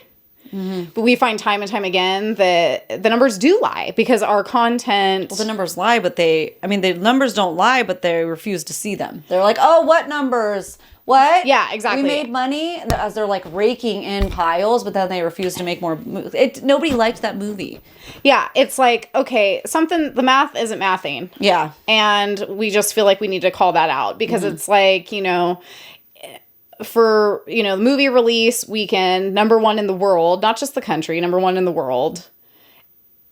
Mm-hmm. But we find time and time again that the numbers do lie because our content... Well, the numbers lie, but the numbers don't lie, but they refuse to see them. They're like, oh, what numbers? What? Yeah, exactly. We made money as they're like raking in piles, but then they refuse to make more. Nobody liked that movie. Yeah, it's like, okay, the math isn't mathing. Yeah. And we just feel like we need to call that out because it's like, for, the movie release weekend, #1 in the world, not just the country, #1 in the world.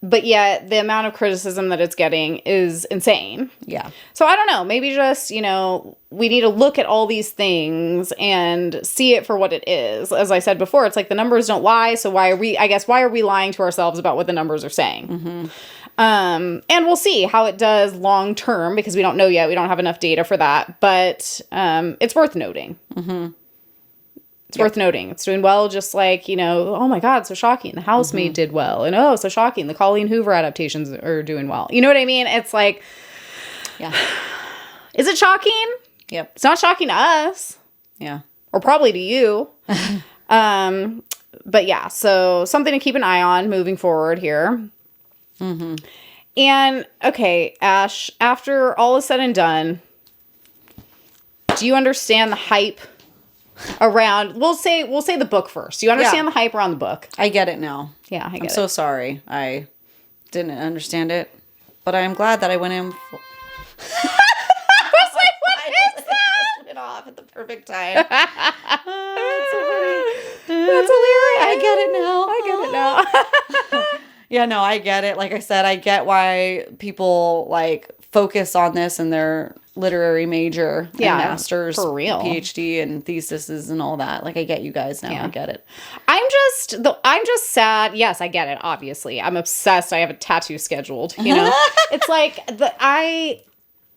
But yet the amount of criticism that it's getting is insane. Yeah. So I don't know. Maybe just, we need to look at all these things and see it for what it is. As I said before, it's like the numbers don't lie. So why are we lying to ourselves about what the numbers are saying? Mm-hmm. And we'll see how it does long term because we don't know yet. We don't have enough data for that. But it's worth noting. Mm-hmm. It's worth noting. It's doing well, just like, oh my God, so shocking. The Housemaid did well. And oh, so shocking. The Colleen Hoover adaptations are doing well. You know what I mean? It's like, yeah. Is it shocking? Yep. It's not shocking to us. Yeah. Or probably to you. But yeah, so something to keep an eye on moving forward here. Mm-hmm. And okay, Ash, after all is said and done, do you understand the hype around, we'll say the book first. Do you understand the hype around the book? I get it now. Yeah, I get it. I'm so sorry. I didn't understand it, but I'm glad that I went in. I was like, what is that? Went off at the perfect time. That's so funny. That's hilarious. I get it now. Yeah, no, I get it. Like I said, I get why people focus on this in their literary major and master's, for real, PhD and theses and all that. I get you guys now. Yeah. I get it. I'm just sad. Yes, I get it. Obviously, I'm obsessed. I have a tattoo scheduled. It's like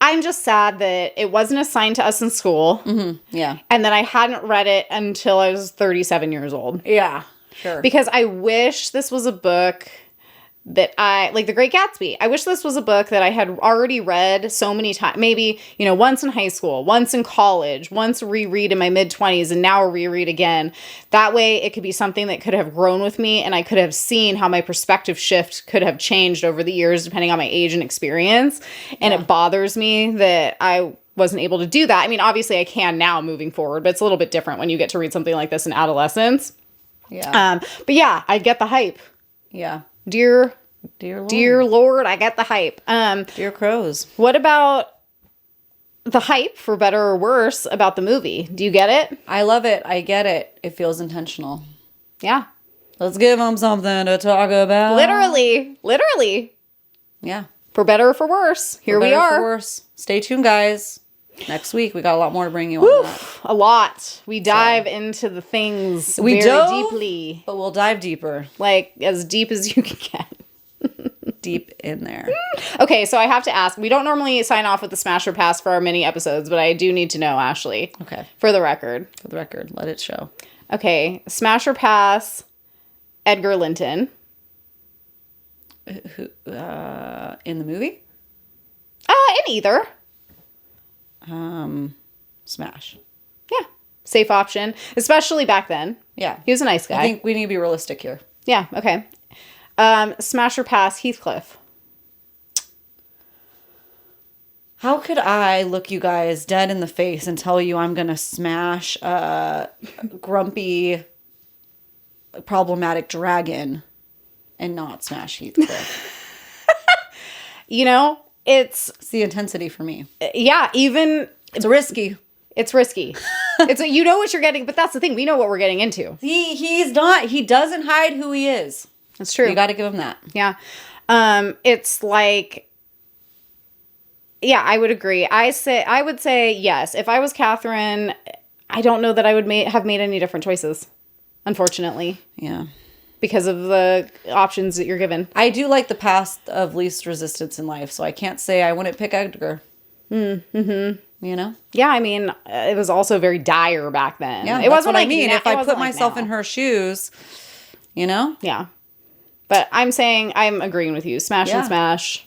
I'm just sad that it wasn't assigned to us in school. Mm-hmm. Yeah, and that I hadn't read it until I was 37 years old. Yeah, sure. Because I wish this was a book that like The Great Gatsby. I wish this was a book that I had already read so many times. Maybe, once in high school, once in college, once reread in my mid-20s, and now a reread again. That way it could be something that could have grown with me, and I could have seen how my perspective shift could have changed over the years, depending on my age and experience. And it bothers me that I wasn't able to do that. I mean, obviously I can now moving forward, but it's a little bit different when you get to read something like this in adolescence. Yeah. But yeah, I get the hype. Yeah. Dear Lord, I get the hype. Dear crows. What about the hype, for better or worse, about the movie? Do you get it? I love it. I get it. It feels intentional. Yeah. Let's give them something to talk about. Literally. Yeah. For better or for worse. Here we are. For worse. Stay tuned, guys. Next week, we got a lot more to bring you on that. A lot. We dive into the things very deeply. But we'll dive deeper. As deep as you can get. Deep in there. Okay, so I have to ask. We don't normally sign off with the Smash or Pass for our mini episodes, but I do need to know, Ashley. Okay. For the record. Let it show. Okay, Smash or Pass, Edgar Linton. Who, in the movie? In either. Smash. Yeah. Safe option. Especially back then. Yeah. He was a nice guy. I think we need to be realistic here. Yeah, okay. Smash or pass, Heathcliff. How could I look you guys dead in the face and tell you I'm going to smash a grumpy, problematic dragon and not smash Heathcliff? It's the intensity for me. Yeah, even... It's risky. It's risky. It's you know what you're getting, but that's the thing. We know what we're getting into. He's not. He doesn't hide who he is. That's true. You got to give him that. Yeah. It's like... Yeah, I would agree. I would say yes. If I was Catherine, I don't know that I would have made any different choices, unfortunately. Yeah. Because of the options that you're given. I do like the path of least resistance in life, so I can't say I wouldn't pick Edgar. Mm-hmm. Yeah, I mean, it was also very dire back then. Yeah, it wasn't what I mean. If I put myself in her shoes, Yeah. But I'm saying, I'm agreeing with you. Smash and smash.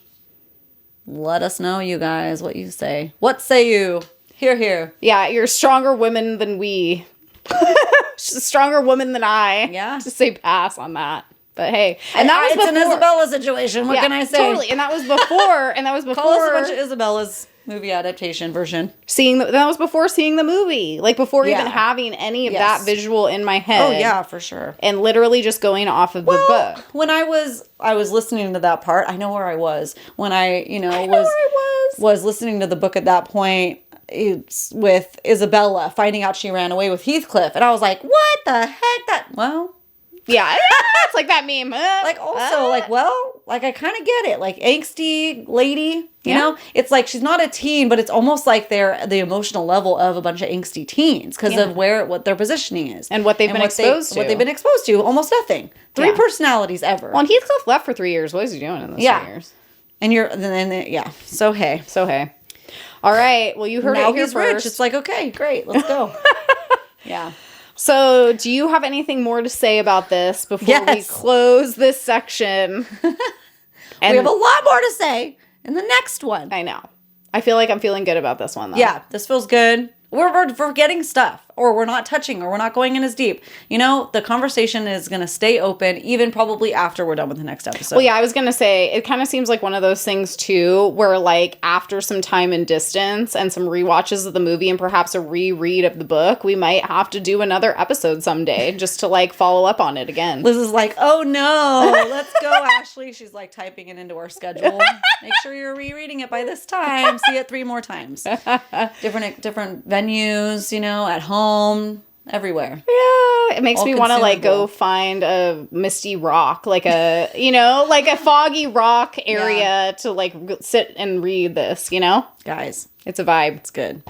Let us know, you guys, what you say. What say you? Hear, hear. Yeah, you're stronger women than we. She's a stronger woman than I. Yeah. Just say pass on that. But hey, and that was it's before, an Isabella situation. What can I say? Totally, and that was before. Call us a bunch of Isabella's movie adaptation version. That was before seeing the movie, like before even Yeah. having any of that visual in my head. Oh yeah, for sure. And literally just going off of the book. When I was listening to that part, I know where I was when I was listening to the book at that point. It's with Isabella finding out she ran away with Heathcliff, and I was like, "What the heck?" Yeah, it's like that meme. Like also like I kind of get it. Like angsty lady, you know? It's like she's not a teen, but it's almost like they're the emotional level of a bunch of angsty teens because of what their positioning is. And what they've been exposed to. What they've been exposed to. Almost nothing. 3 personalities ever. Well, and Heathcliff left for 3 years. What is he doing in those 3 years? And So hey. All right. Well, you heard now it here he's first. rich. It's like, okay, great. Let's go. Yeah. So, do you have anything more to say about this before we close this section? And we have a lot more to say in the next one. I know. I feel like I'm feeling good about this one, though. Yeah, this feels good. We're forgetting stuff, or we're not touching, or we're not going in as deep. You know, the conversation is going to stay open, even probably after we're done with the next episode. Well, yeah, I was going to say, it kind of seems like one of those things, too, where, like, after some time and distance and some rewatches of the movie and perhaps a reread of the book, we might have to do another episode someday just to, like, follow up on it again. Liz is like, oh, no, let's go, Ashley. She's, like, typing it into our schedule. Make sure you're rereading it by this time. See it 3 more times. Different venues, you know, at home, everywhere. Yeah, it makes me want to like go find a misty rock, like a, you know, like a foggy rock area to like sit and read this, you know? Guys, it's a vibe. It's good.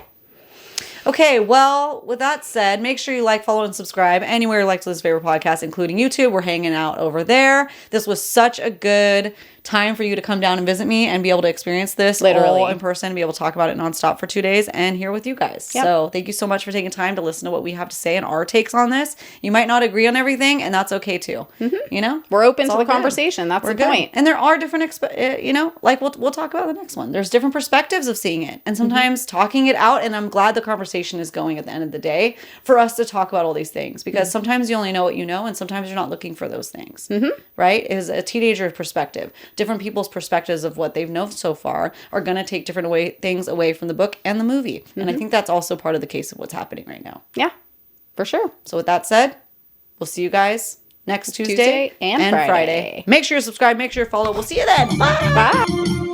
Okay, well, with that said, make sure you like, follow, and subscribe anywhere you like to listen to favorite podcast, including YouTube. We're hanging out over there. This was such a good time for you to come down and visit me and be able to experience this all in person, be able to talk about it nonstop for 2 days and here with you guys. Yep. So thank you so much for taking time to listen to what we have to say and our takes on this. You might not agree on everything, and that's okay too. Mm-hmm. You know, we're open to the conversation. That's the point. And there are different, you know, like we'll talk about the next one. There's different perspectives of seeing it, and sometimes talking it out. And I'm glad the conversation is going at the end of the day for us to talk about all these things, because sometimes you only know what you know, and sometimes you're not looking for those things. Right? Is a teenager's perspective. Different people's perspectives of what they've known so far are going to take different things away from the book and the movie. And I think that's also part of the case of what's happening right now. Yeah, for sure. So with that said, we'll see you guys next Tuesday and Friday. Make sure you subscribe. Make sure you follow. We'll see you then. Bye. Bye.